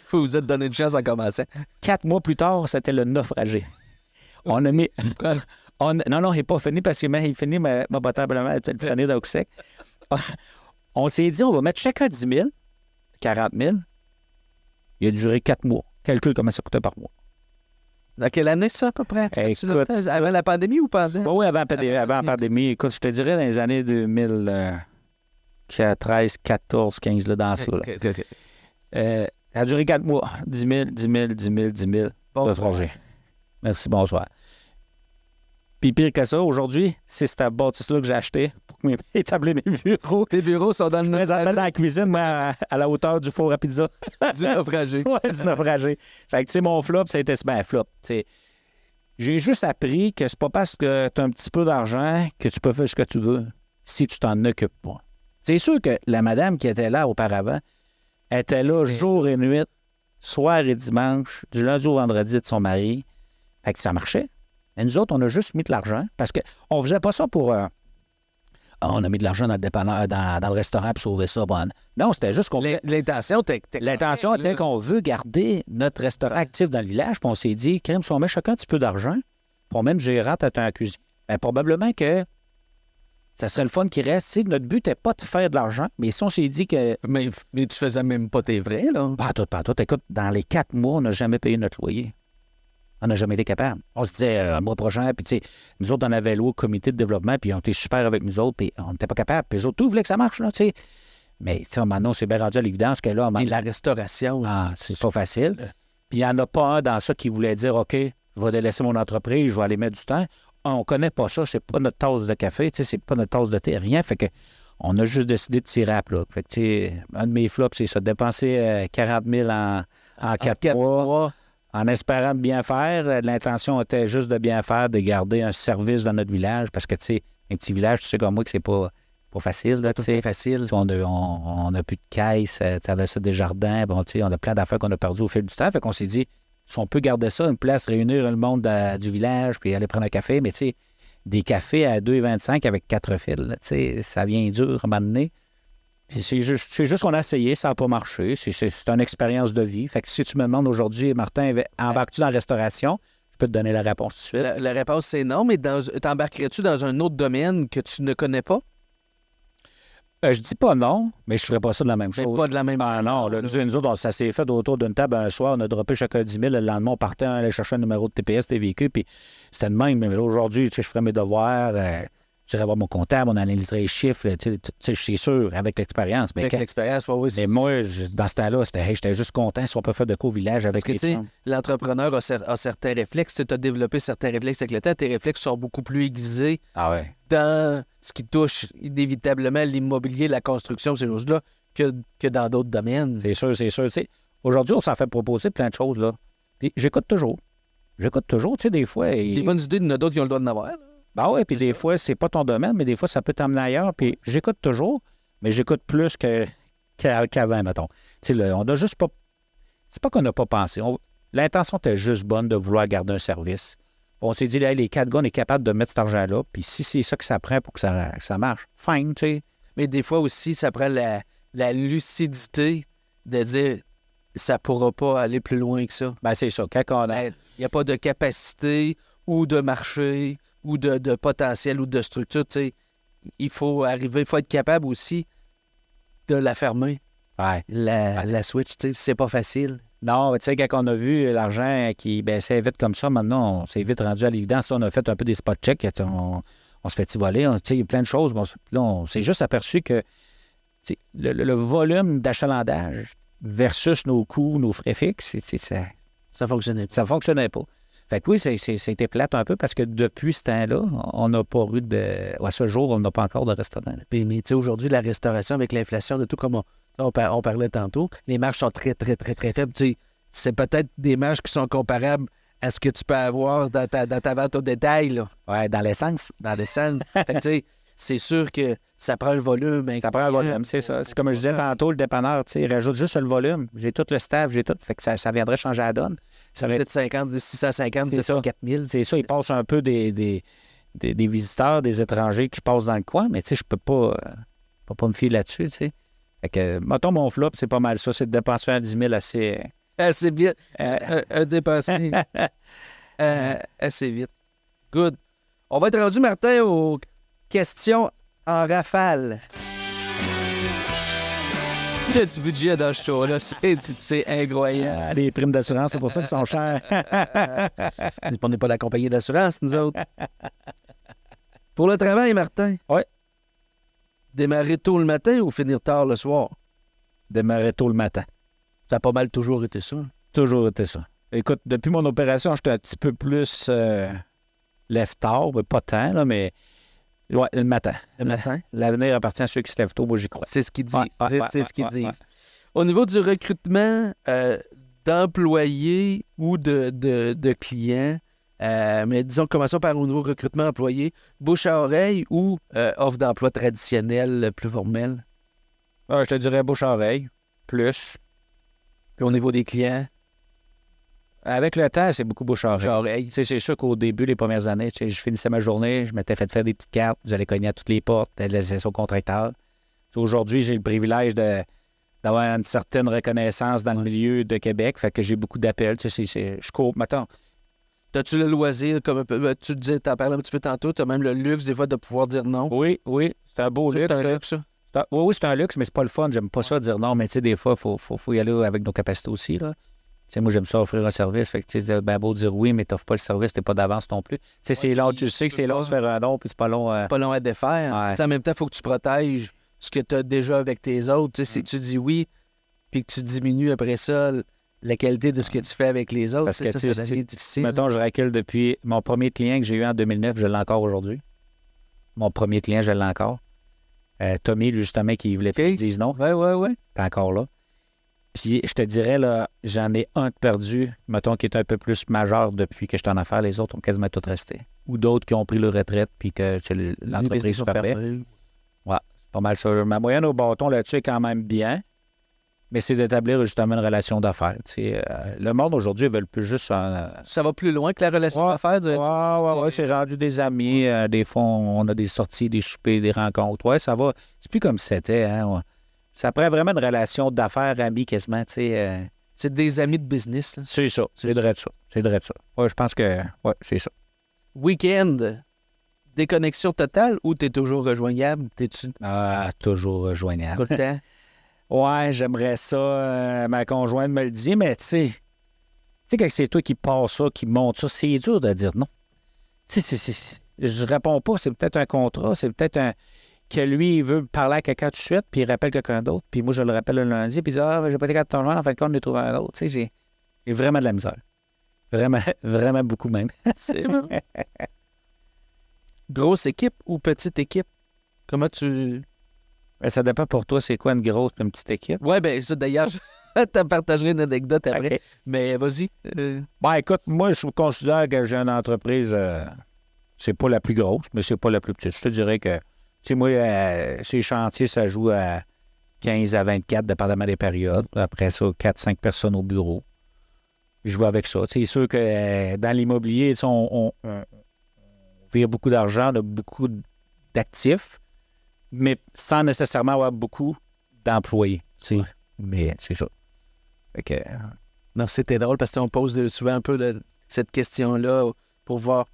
A: Faut vous êtes donné une chance en commençant.
B: 4 mois plus tard, c'était le naufragé. On a mis... non, il n'est pas fini parce qu'il finit probablement le fini d'un coup sec. On s'est dit, on va mettre chacun 10 000, 40 000. Il a duré 4 mois. Calcule comment ça coûtait par mois.
A: Dans quelle année, ça, à peu près?
B: Écoute,
A: avant la pandémie ou pendant?
B: Oui, avant la pandémie. Écoute, je te dirais dans les années 2013, 14, 15, là, dans ça. Là.
A: OK.
B: Ça a duré 4 mois. 10 000, 10 000, 10 000, 10 000. Naufragé. Merci, bonsoir. Puis pire que ça, aujourd'hui, c'est cette bâtisse-là que j'ai acheté pour établir mes bureaux.
A: Tes bureaux sont dans le
B: présentement dans la cuisine, moi, à la hauteur du four à pizza.
A: Du naufragé.
B: Oui, du naufragé. Fait que, tu sais, mon flop, ça a été un flop. T'sais, j'ai juste appris que c'est pas parce que tu as un petit peu d'argent que tu peux faire ce que tu veux si tu t'en occupes pas. C'est sûr que la madame qui était là auparavant était là jour et nuit, soir et dimanche, du lundi au vendredi de son mari. Fait que ça marchait. Mais nous autres, on a juste mis de l'argent parce qu'on ne faisait pas ça pour on a mis de l'argent dans le dépanneur, dans le restaurant pour sauver ça. Bon. Non, c'était juste qu'on...
A: L'intention
B: était qu'on veut garder notre restaurant actif dans le village, puis on s'est dit, crème, si on met chacun un petit peu d'argent, puis on met une gérante à la cuisine, bien, probablement que ça serait le fun qui reste. Tu sais, notre but n'était pas de faire de l'argent, mais si on s'est dit que...
A: Mais tu faisais même pas tes vrais, là.
B: Pas tout. Écoute, dans les 4 mois, on n'a jamais payé notre loyer. On n'a jamais été capable. On se disait, le mois prochain, puis tu sais, nous autres, on avait loué au comité de développement, puis on était super avec nous autres, puis on n'était pas capable. Puis les autres, tout voulaient que ça marche, là, tu sais. Mais, tu sais, maintenant, c'est bien rendu à l'évidence que là...
A: Mais la restauration...
B: c'est pas facile. Puis il n'y en a pas un dans ça qui voulait dire, OK, je vais délaisser mon entreprise, je vais aller mettre du temps. On connaît pas ça, c'est pas notre tasse de café, tu sais, c'est pas notre tasse de thé, rien. Fait que on a juste décidé de tirer à plat. Fait que, tu sais, un de mes flops, c'est ça, dépenser 40 000 en 4 mois. En espérant de bien faire, l'intention était juste de bien faire, de garder un service dans notre village, parce que, tu sais, un petit village, tu sais comme moi que c'est pas facile. Là,
A: c'est facile.
B: On n'a plus de caisse, tu avais ça des jardins, bon, tu sais, on a plein d'affaires qu'on a perdues au fil du temps. Fait qu'on s'est dit, si on peut garder ça, une place, réunir le monde du village, puis aller prendre un café, mais tu sais, des cafés à 2,25 avec 4 fils, tu sais, ça vient dur à un moment donné. Puis c'est juste qu'on a essayé, ça n'a pas marché. C'est une expérience de vie. Fait que si tu me demandes aujourd'hui, Martin, embarques-tu dans la restauration? Je peux te donner la réponse tout de suite.
A: La réponse, c'est non, mais t'embarquerais-tu dans un autre domaine que tu ne connais pas?
B: Je dis pas non, mais je ferais pas ça de la même chose.
A: Mais pas de la même façon.
B: Non, là, nous autres, ça s'est fait autour d'une table un soir, on a droppé chacun 10 000. Le lendemain, on partait, on allait chercher un numéro de TPS, TVQ, puis c'était de même. Mais là, aujourd'hui, tu sais, je ferais mes devoirs, j'irais voir mon comptable, on analyserait les chiffres, tu sais, c'est sûr, avec l'expérience.
A: Avec l'expérience, oui,
B: mais moi, dans ce temps-là, j'étais juste content si on peut faire de quoi au village avec
A: Parce que, tu sais, l'entrepreneur a certains réflexes. Tu as développé certains réflexes avec le temps. Tes réflexes sont beaucoup plus aiguisés dans ce qui touche inévitablement l'immobilier, la construction, ces choses-là, que dans d'autres domaines.
B: C'est sûr. Tu sais, aujourd'hui, on s'en fait proposer plein de choses, là. Puis j'écoute toujours. Tu sais, des fois...
A: Des bonnes idées, il y en a d'autres qui ont le droit d'en avoir, là.
B: Ben oui, puis des fois, c'est pas ton domaine, mais des fois, ça peut t'emmener ailleurs. Puis j'écoute toujours, mais j'écoute plus qu'avant, mettons. Tu sais, on n'a juste pas... C'est pas qu'on n'a pas pensé. L'intention était juste bonne de vouloir garder un service. On s'est dit, là, les 4 gars, on est capable de mettre cet argent-là, puis si c'est ça que ça prend pour que ça marche, fine, tu sais.
A: Mais des fois aussi, ça prend la lucidité de dire, ça pourra pas aller plus loin que ça.
B: Ben c'est ça. Quand on a...
A: Il n'y a pas de capacité ou de marché ou de potentiel ou de structure, tu sais, il faut être capable aussi de la fermer.
B: Ouais.
A: La switch, tu sais, c'est pas facile.
B: Non, tu sais, quand on a vu l'argent qui baissait vite comme ça, maintenant, on s'est vite rendu à l'évidence. On a fait un peu des spot checks, on se fait-y voler, tu sais, il y a plein de choses. Bon, là, on s'est juste aperçu que le volume d'achalandage versus nos coûts, nos frais fixes,
A: ça fonctionnait pas.
B: Ça fonctionnait pas. Fait que oui, c'était plate un peu parce que depuis ce temps-là, on n'a pas eu de... À ce jour, on n'a pas encore de restaurant.
A: Mais tu sais, aujourd'hui, la restauration, avec l'inflation de tout, comme on parlait tantôt, les marges sont très, très, très, très faibles. Tu sais, c'est peut-être des marges qui sont comparables à ce que tu peux avoir dans ta vente au détail, là.
B: Ouais, dans l'essence.
A: Dans l'essence. Fait que tu sais, c'est sûr que ça prend le volume.
B: Ça prend le volume, c'est ça. C'est comme je disais tantôt, le dépanneur, tu sais, il rajoute juste le volume. J'ai tout le staff, j'ai tout. Fait que ça viendrait changer la donne.
A: Ça va être 650,
B: c'est ça.
A: 4000.
B: C'est ça, il passe un peu des visiteurs, des étrangers qui passent dans le coin, mais tu sais, je peux pas me fier là-dessus, tu sais. Fait que, mettons, mon flop, c'est pas mal ça. C'est de dépenser un 10 000 assez...
A: Assez vite. Dépensé. Assez vite. Good. On va être rendu, Martin, aux questions en rafale. Le petit budget dans ce show-là, c'est incroyable.
B: Les primes d'assurance, c'est pour ça qu'ils sont chers.
A: On n'est pas la compagnie d'assurance, nous autres. Pour le travail, Martin.
B: Oui.
A: Démarrer tôt le matin ou finir tard le soir?
B: Démarrer tôt le matin.
A: Ça a pas mal toujours été ça.
B: Toujours été ça. Écoute, depuis mon opération, j'étais un petit peu plus lève-tard, pas tant, là, mais ouais, le matin.
A: Le matin?
B: L'avenir appartient à ceux qui se lèvent tôt, moi j'y crois.
A: C'est ce qu'ils disent.
B: C'est
A: ce qu'ils disent. Au niveau du recrutement d'employés ou de clients, mais disons, commençons par au niveau recrutement employé, bouche à oreille ou offre d'emploi traditionnelle, plus formelle?
B: Je te dirais bouche à oreille, plus.
A: Puis au niveau des clients?
B: Avec le temps, c'est beaucoup bouche-oreille.
A: Genre,
B: C'est sûr qu'au début, les premières années, je finissais ma journée, je m'étais fait faire des petites cartes, j'allais cogner à toutes les portes, laisser ça au contracteur. Aujourd'hui, j'ai le privilège d'avoir une certaine reconnaissance dans le milieu de Québec, fait que j'ai beaucoup d'appels. Je cours. Maintenant,
A: t'as-tu le loisir, comme tu disais, t'en parlais un petit peu tantôt, t'as même le luxe des fois de pouvoir dire non.
B: oui, c'est un beau
A: Ça,
B: luxe.
A: c'est un luxe, ça.
B: Oui, c'est un luxe, mais c'est pas le fun. J'aime pas ça dire non, mais des fois, il faut y aller avec nos capacités aussi, là. Moi, j'aime ça offrir un service. Fait que, c'est ben beau dire oui, mais t'offres pas le service, t'es pas d'avance non plus. C'est long, tu sais que c'est long de faire un don, puis c'est pas long.
A: Pas long à défaire.
B: Ouais.
A: En même temps, il faut que tu protèges ce que tu as déjà avec tes autres. Si tu dis oui, puis que tu diminues après ça la qualité de ce que tu fais avec les autres,
B: Parce que,
A: ça devient difficile.
B: Mettons, je recule depuis mon premier client que j'ai eu en 2009, je l'ai encore aujourd'hui. Mon premier client, je l'ai encore. Tommy, lui, justement, qui voulait plus que je dise non.
A: Ouais.
B: T'es encore là. Puis, je te dirais, là, j'en ai un de perdu, mettons, qui est un peu plus majeur depuis que je suis en affaires. Les autres ont quasiment tout resté. Ou d'autres qui ont pris leur retraite, puis que l'entreprise se fermait. Ouais, c'est pas mal ça. Ma moyenne au bâton là-dessus est quand même bien, mais c'est d'établir justement une relation d'affaires. Le monde aujourd'hui, ils veulent plus juste...
A: Ça va plus loin que la relation d'affaires?
B: Ouais, c'est rendu des amis. Des fois, on a des sorties, des soupers, des rencontres. Ouais, ça va. C'est plus comme c'était, hein. Ouais. Ça prend vraiment une relation d'affaires, amis, quasiment,
A: C'est des amis de business, là.
B: C'est ça. C'est vrai de ça. C'est vrai de ça. Ouais, je pense que... Ouais, c'est ça.
A: Week-end, déconnexion totale ou t'es toujours rejoignable? T'es-tu
B: Toujours rejoignable.
A: tout le temps?
B: Ouais, j'aimerais ça. Ma conjointe me le dit, mais tu sais, quand c'est toi qui passes ça, qui monte ça, c'est dur de dire non. Tu sais, je réponds pas, c'est peut-être un contrat, c'est peut-être que lui, il veut parler à quelqu'un tout de suite, puis il rappelle quelqu'un d'autre, puis moi, je le rappelle le lundi, puis il dit « Ah, ben, j'ai pas été capable de ton joindre, en fin de compte, on a trouvé un autre. » Tu sais, j'ai vraiment de la misère. Vraiment, vraiment beaucoup même.
A: C'est vrai. Grosse équipe ou petite équipe? Comment tu...
B: Ben, ça dépend pour toi, c'est quoi une grosse et une petite équipe?
A: Ouais, ben ça, d'ailleurs, je te partagerai une anecdote après.
B: OK.
A: Mais vas-y.
B: Ben, écoute, moi, je considère que j'ai une entreprise, c'est pas la plus grosse, mais c'est pas la plus petite. Je te dirais que, tu sais, moi, ces chantiers, ça joue à 15 à 24, dépendamment des périodes. Après ça, 4-5 personnes au bureau. Je vais avec ça. C'est sûr que dans l'immobilier, on vire beaucoup d'argent, on a beaucoup d'actifs, mais sans nécessairement avoir beaucoup d'employés. Ouais. Mais c'est ça. Fait que,
A: non, c'était drôle parce qu'on pose souvent un peu cette question-là pour voir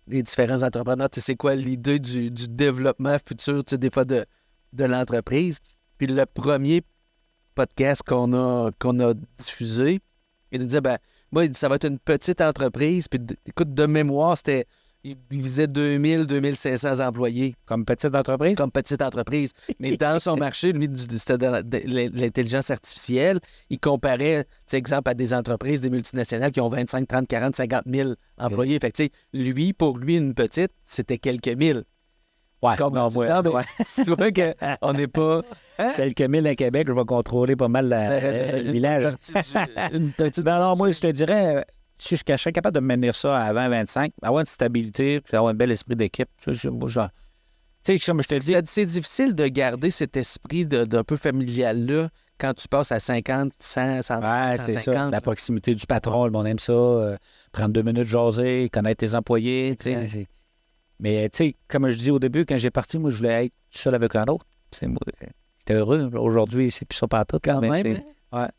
A: les différents entrepreneurs. Tu sais, c'est quoi l'idée du développement futur, tu sais, des fois de l'entreprise. Puis le premier podcast qu'on a diffusé, il nous disait, ben, moi, il dit, ça va être une petite entreprise. Puis, écoute, de mémoire, il visait 2500 employés.
B: comme petite entreprise?
A: Comme petite entreprise. Mais dans son marché, lui, c'était de l'intelligence artificielle. Il comparait, tu sais, exemple, à des entreprises, des multinationales qui ont 25, 30, 40, 50 000 employés. Fait que, tu sais, pour lui, une petite, c'était quelques mille.
B: Ouais,
A: non, ouais. C'est vrai qu'on n'est pas... Hein?
B: Quelques mille à Québec, je vais contrôler pas mal le village.
A: Une petite...
B: Non, moi, je te dirais, si je serais capable de mener ça à 20-25, avoir une stabilité, puis avoir un bel esprit d'équipe, tu sais, comme je te dis...
A: C'est difficile de garder cet esprit d'un peu familial-là quand tu passes à 50, 100, 100,
B: ouais,
A: 150.
B: c'est ça. La proximité du patron, le monde aime ça. Prendre 2 minutes de jaser, connaître tes employés, tu sais. Mais, tu sais, comme je dis au début, quand j'ai parti, moi, je voulais être seul avec un autre. Moi, j'étais heureux. Aujourd'hui, c'est plus ça par tout.
A: Quand même, hein?
B: Ouais.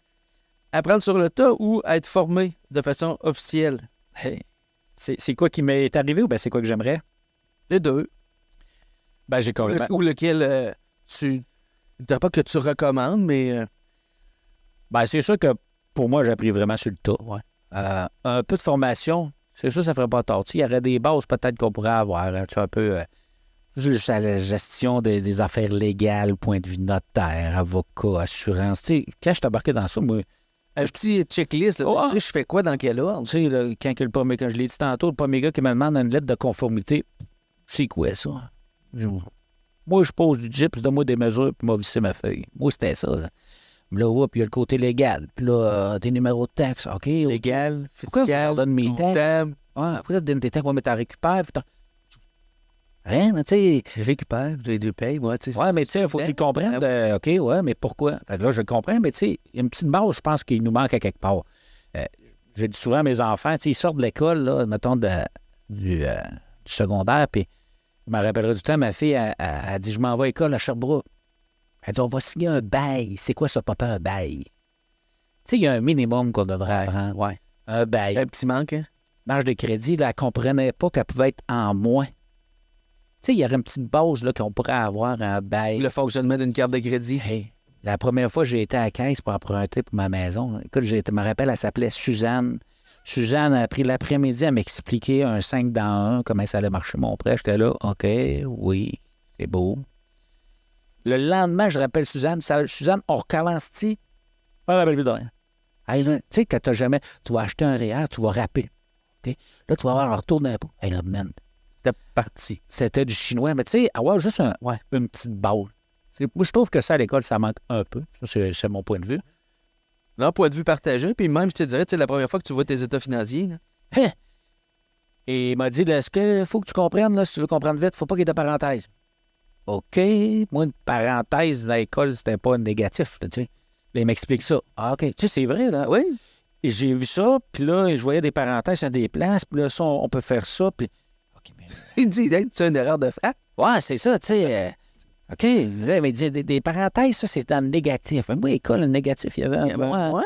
A: Apprendre sur le tas ou être formé de façon officielle?
B: Hey. C'est quoi qui m'est arrivé ou bien c'est quoi que j'aimerais?
A: Les deux.
B: Ben, j'ai complètement...
A: Ou lequel tu... Je ne dirais pas que tu recommandes, mais...
B: Ben, c'est sûr que pour moi, j'ai appris vraiment sur le tas. Ouais. Un peu de formation, c'est sûr, ça ne ferait pas tort. Il y aurait des bases peut-être qu'on pourrait avoir. Hein, tu sais, un peu juste à la gestion des affaires légales, point de vue notaire, avocat, assurance. Tu sais, quand je suis embarqué dans ça, moi...
A: Un petit checklist, là, tu sais, je fais quoi, dans quel ordre?
B: Tu sais, là, quand je l'ai dit tantôt, le premier gars qui me demande une lettre de conformité, c'est quoi ça? Moi, je pose du gyps, donne-moi des mesures, puis m'a vissé ma feuille. Moi, c'était ça. Là, puis il y a le côté légal. Puis là, tes numéros de taxes, OK.
A: Légal,
B: fiscal,
A: fiscal,
B: donne mes taxes. Ouais, pourquoi tu donnes tes taxes? Ouais, mais t'en récupères. Rien, tu sais.
A: Je récupère, j'ai deux payes, moi, tu sais.
B: Ouais, mais tu sais, il faut que tu comprennes. OK, ouais, mais pourquoi? Fait que là, je le comprends, mais tu sais, il y a une petite base, je pense, qu'il nous manque à quelque part. j'ai dit souvent à mes enfants, tu sais, ils sortent de l'école, là, mettons, du secondaire, puis je me rappellerai tout le temps, ma fille, elle dit, je m'en vais à l'école à Sherbrooke. Elle dit, on va signer un bail. C'est quoi ça, papa, un bail? Tu sais, il y a un minimum qu'on devrait apprendre.
A: Ouais.
B: Un bail.
A: Un petit manque, hein?
B: Marge de crédit, là, elle ne comprenait pas qu'elle pouvait être en moins. Tu sais, il y aurait une petite base là, qu'on pourrait avoir un bail.
A: Le fonctionnement d'une carte de crédit.
B: Hey, la première fois que j'ai été à la caisse pour emprunter pour ma maison, écoute, je me rappelle, elle s'appelait Suzanne. Suzanne a pris l'après-midi à m'expliquer un 5 dans 1, comment ça allait marcher mon prêt. J'étais là, OK, oui, c'est beau. Le lendemain, je rappelle Suzanne. Suzanne, on recommence-tu? Je me rappelle plus de rien. Hey, là, tu sais, quand tu jamais, tu vas acheter un REER, tu vas rapper. Okay? Là, tu vas avoir un retour d'impôt. Hey, là, man,
A: T'es parti.
B: c'était du chinois. Mais tu sais, avoir juste une petite balle. Moi, je trouve que ça, à l'école, ça manque un peu. Ça, c'est mon point de vue.
A: Non, point de vue partagé. Puis même, je te dirais, tu sais, la première fois que tu vois tes états financiers, là,
B: Hein? Et il m'a dit, là, est-ce qu'il faut que tu comprennes, là, si tu veux comprendre vite, faut pas qu'il y ait de parenthèse. OK. Moi, une parenthèse dans l'école, c'était pas négatif, là, tu sais. Là, il m'explique ça. Ah, OK. Tu sais, c'est vrai, là. Oui. Et j'ai vu ça, puis là, je voyais des parenthèses à des places, puis là, ça, on peut faire ça, puis... OK, mais...
A: il dit, hey, tu as une erreur de frappe.
B: Ouais, c'est ça, tu sais. OK. Là, il dit, des parenthèses, ça, c'est dans le négatif. Moi, l'école, le négatif, il y avait un...
A: Ouais.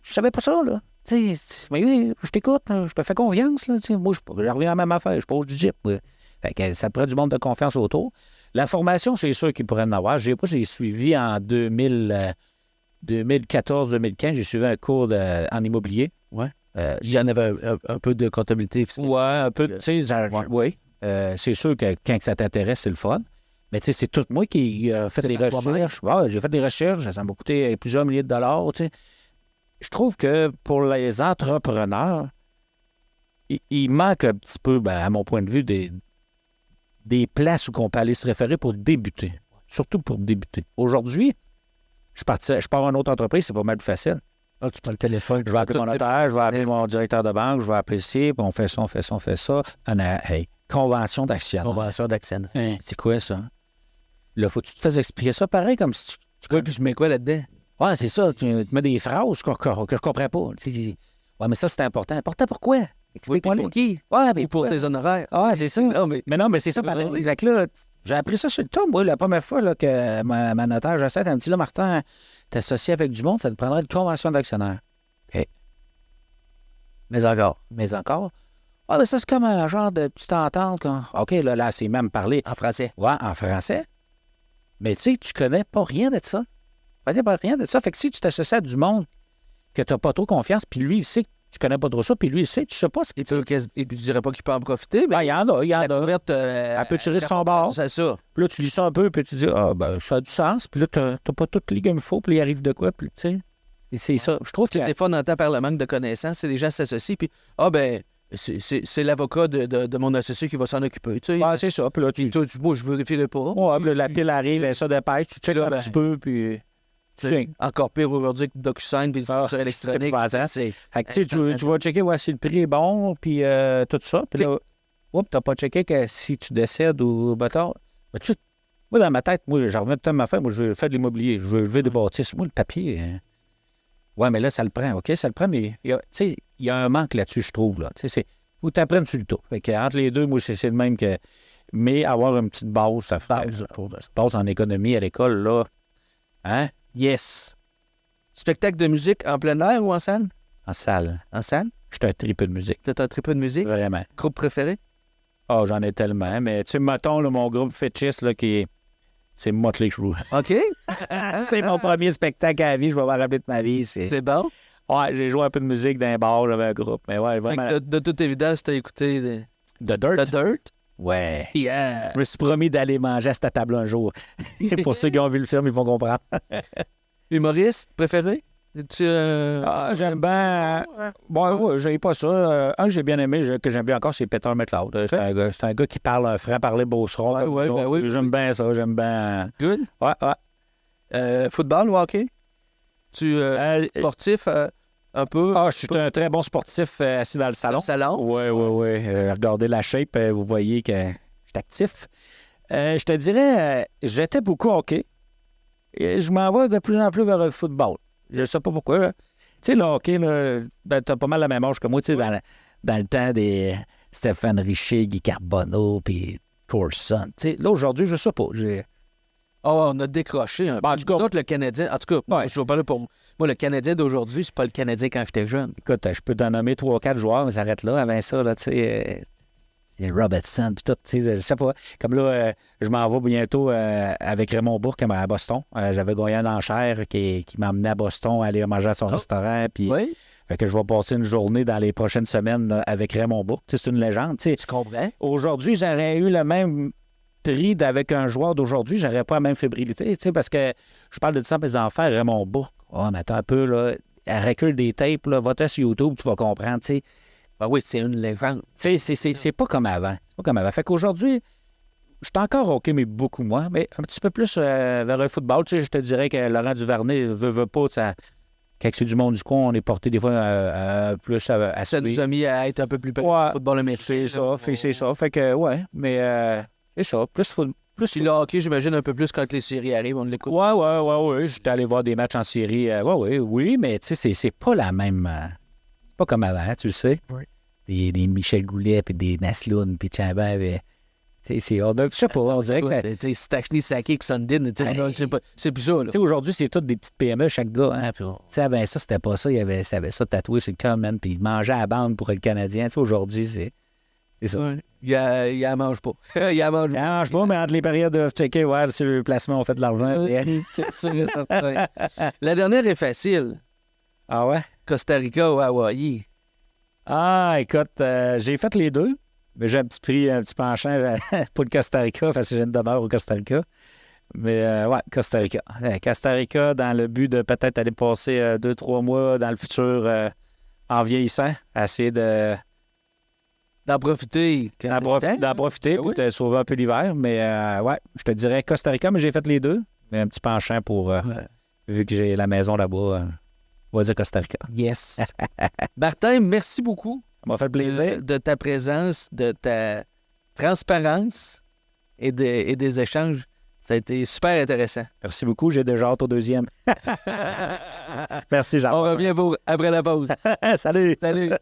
B: Je savais pas ça, là. Tu sais, mais oui, je t'écoute, je te fais confiance, là. Tu sais, moi, je reviens à la même affaire, je pose du Jeep. Ouais. Fait que ça prend du monde de confiance autour. La formation, c'est sûr qu'ils pourraient en avoir. J'ai suivi en 2014-2015, j'ai suivi un cours en immobilier.
A: Ouais. Il y en avait un peu de comptabilité fiscale.
B: Ouais, un peu, tu sais, oui. C'est sûr que quand ça t'intéresse, c'est le fun. Mais tu sais, c'est tout moi qui ai fait des recherches. Ouais, j'ai fait des recherches, ça m'a coûté plusieurs milliers de dollars, tu sais. Je trouve que pour les entrepreneurs, il manque un petit peu, à mon point de vue, des places où on peut aller se référer pour débuter. Surtout pour débuter. Aujourd'hui, je pars à une autre entreprise, c'est pas mal plus facile.
A: Ah, tu prends le téléphone.
B: Je vais appeler mon notaire, je vais appeler mon directeur de banque, je vais appeler ici, puis on fait ça, on fait ça, on fait ça. Convention d'actionnaire.
A: Convention d'actionnaire.
B: Hein, c'est quoi ça? Là, faut que tu te fasses expliquer ça pareil, comme si tu
A: Oui, puis je mets quoi là-dedans?
B: Ouais, c'est ça. Tu mets des phrases que je comprends pas. Ouais, mais ça, c'est important. Important pourquoi? Explique-moi.
A: Oui, pour qui?
B: Ouais, mais
A: pour tes honoraires.
B: Ouais, c'est ça.
A: Non, mais
B: c'est ça, pareil. Fait que là, j'ai appris ça sur le tas, moi, la première fois là, que ma notaire, j'essaie, elle me dit, là, Martin, t'es associé avec du monde, ça te prendrait une convention d'actionnaire. OK. Mais encore. Ah, mais ça, c'est comme un genre de petite entente. OK, là, c'est même parlé.
A: En français.
B: Ouais, en français. Mais tu sais, tu connais pas rien de ça. Rien de ça. Fait que si tu t'associes à du monde que tu n'as pas trop confiance, puis lui, il sait que tu connais pas trop ça, puis lui, il sait, tu sais pas ce qu'il
A: Et puis, je dirais pas qu'il peut en profiter, mais
B: il y en a.
A: la couverte...
B: elle peut tirer son bord.
A: C'est ça.
B: Puis là, tu lis ça un peu, puis tu dis, ça a du sens. Puis là, tu n'as pas tout les comme il faut, puis il arrive de quoi, puis tu sais. Et c'est ça. Je trouve que
A: des fois, on entend par le manque de connaissances, c'est les gens s'associent, puis c'est l'avocat de mon associé qui va s'en occuper, tu sais.
B: Ouais, c'est ça. Puis là,
A: moi, je vérifierai pas.
B: Ouais, puis là, la pile arrive, et ça dépêche, tu checkes un petit peu, puis...
A: Encore pire aujourd'hui que DocuSign puis sur électronique.
B: Fait que tu vas checker si le prix est bon, puis tout ça. Puis là, t'as pas checké que si tu décèdes ou bâtard. Moi, dans ma tête, moi, j'en reviens tout le temps à ma fête, moi, je veux faire de l'immobilier, je veux lever des bâtisses. Moi, le papier, ouais, mais là, ça le prend, OK? Ça le prend, mais il y a un manque là-dessus, je trouve. Là. Faut que tu apprennes sur le tas. Fait que, entre les deux, moi, c'est le même que. Mais avoir une petite base, ça fait. Base en économie à l'école, là. Hein?
A: Yes. Spectacle de musique en plein air ou en salle?
B: En salle.
A: En salle?
B: J'étais un tripeux de musique.
A: T'as un tripeux de musique?
B: Vraiment.
A: Groupe préféré?
B: Oh, j'en ai tellement. Mais tu sais, mettons, là, mon groupe fétiche, là, c'est Motley Crue.
A: OK.
B: C'est mon premier spectacle à la vie. Je vais m'en rappeler de ma vie. C'est
A: bon?
B: Ouais, j'ai joué un peu de musique dans un bar, j'avais un groupe. Mais ouais, vraiment.
A: De toute évidence, t'as écouté
B: The Dirt.
A: The Dirt?
B: Ouais.
A: Yeah.
B: Je me suis promis d'aller manger à cette table un jour. Pour ceux qui ont vu le film, ils vont comprendre.
A: Humoriste préféré?
B: J'aime bien. Ouais, j'ai pas ça. Un que j'ai bien aimé, que j'aime bien encore, c'est Peter McLeod. C'est un gars qui parle un franc-parler beauceron.
A: Oui.
B: J'aime bien ça, j'aime bien.
A: Good.
B: Ouais.
A: Football ou hockey? Sportif un peu?
B: Je suis un très bon sportif assis dans le salon. Oui. Regardez la shape, vous voyez que je suis actif. Je te dirais, j'étais beaucoup hockey. Et je m'en vais de plus en plus vers le football. Je ne sais pas pourquoi. sais, le hockey, là, ben, t'as pas mal la même âge que moi, tu sais, dans le temps des Stéphane Richer, Guy Carbonneau, puis Corson. Tu sais, là, aujourd'hui, je sais pas.
A: Oh, on a décroché un peu.
B: Ben, en tout cas-
A: Nous autres, le Canadien, en tout cas, moi, je vais parler pour moi, le Canadien d'aujourd'hui, c'est pas le Canadien quand j'étais jeune.
B: Écoute, je peux t'en nommer 3 ou 4 joueurs, mais ça arrête là. Avant ça, là, tu sais, Robertson, puis tout, tu sais, je sais pas. Comme là, je m'en vais bientôt avec Raymond Bourque à Boston. J'avais gagné un enchère qui m'a amené à Boston, aller manger à son restaurant, puis...
A: Oui,
B: Fait que je vais passer une journée dans les prochaines semaines là, avec Raymond Bourque. Tu sais, c'est une légende, tu sais.
A: tu comprends?
B: Aujourd'hui, j'aurais eu le même prix avec un joueur d'aujourd'hui, j'aurais pas la même fébrilité, tu sais, parce que je parle de ça à mes enfants, Raymond Bourque. Oh, mais attends un peu, là, elle recule des tapes, là, va-t'en sur YouTube, tu vas comprendre, tu sais.
A: Ben oui, c'est une légende.
B: Tu sais, c'est pas comme avant. C'est pas comme avant. Fait qu'aujourd'hui, je suis encore OK, mais beaucoup moins, mais un petit peu plus vers le football. Tu sais, je te dirais que Laurent Duvernay veut pas, ça. Quand c'est du monde du coin, on est porté des fois plus à
A: Ça nous
B: suivre.
A: a mis à être un peu plus près
B: Ouais,
A: du football américain.
B: C'est ça, c'est ça. Fait que, ouais, mais c'est ça. Plus
A: Puis le hockey, j'imagine un peu plus quand les séries arrivent, on l'écoute.
B: Ouais. J'étais allé voir des matchs en série. Oui, mais tu sais, c'est pas la même. C'est pas comme avant, tu le sais.
A: Oui.
B: Des Michel Goulet, puis des Nasloun, puis Chabert. Je sais pas, on dirait que ça.
A: Stachny, Sakic, Sundin, c'est plus ça, là.
B: Tu sais, aujourd'hui, c'est toutes des petites PME, chaque gars. Hein? Tu sais, avant ça, c'était pas ça. Il avait ça tatoué sur le corps, man. Puis il mangeait à la bande pour le Canadien. Tu sais, aujourd'hui, c'est ça.
A: Ouais. Il en mange pas. Il en mange
B: Il en mange pas, mais entre les périodes de checker, ouais, sur le placement, on fait de l'argent.
A: C'est sûr et certain. La dernière est facile.
B: Ah ouais?
A: Costa Rica ou Hawaï.
B: Ah, écoute, j'ai fait les deux. Mais j'ai un petit penchant pour le Costa Rica, parce que j'ai une demeure au Costa Rica. Mais ouais, Costa Rica. Costa Rica, dans le but de peut-être aller passer 2-3 mois dans le futur en vieillissant, essayer
A: D'en profiter.
B: d'en profiter
A: Ben
B: pour
A: oui.
B: te sauver un peu l'hiver. Mais ouais, je te dirais Costa Rica, mais j'ai fait les deux. Mais un petit penchant pour,
A: Ouais.
B: vu que j'ai la maison là-bas, on va dire Costa Rica.
A: Yes. Martin, merci beaucoup.
B: Ça m'a fait plaisir.
A: De ta présence, de ta transparence et des échanges. Ça a été super intéressant.
B: Merci beaucoup. J'ai déjà hâte au deuxième. Merci, Jean.
A: On revient après la pause.
B: Salut.
A: Salut.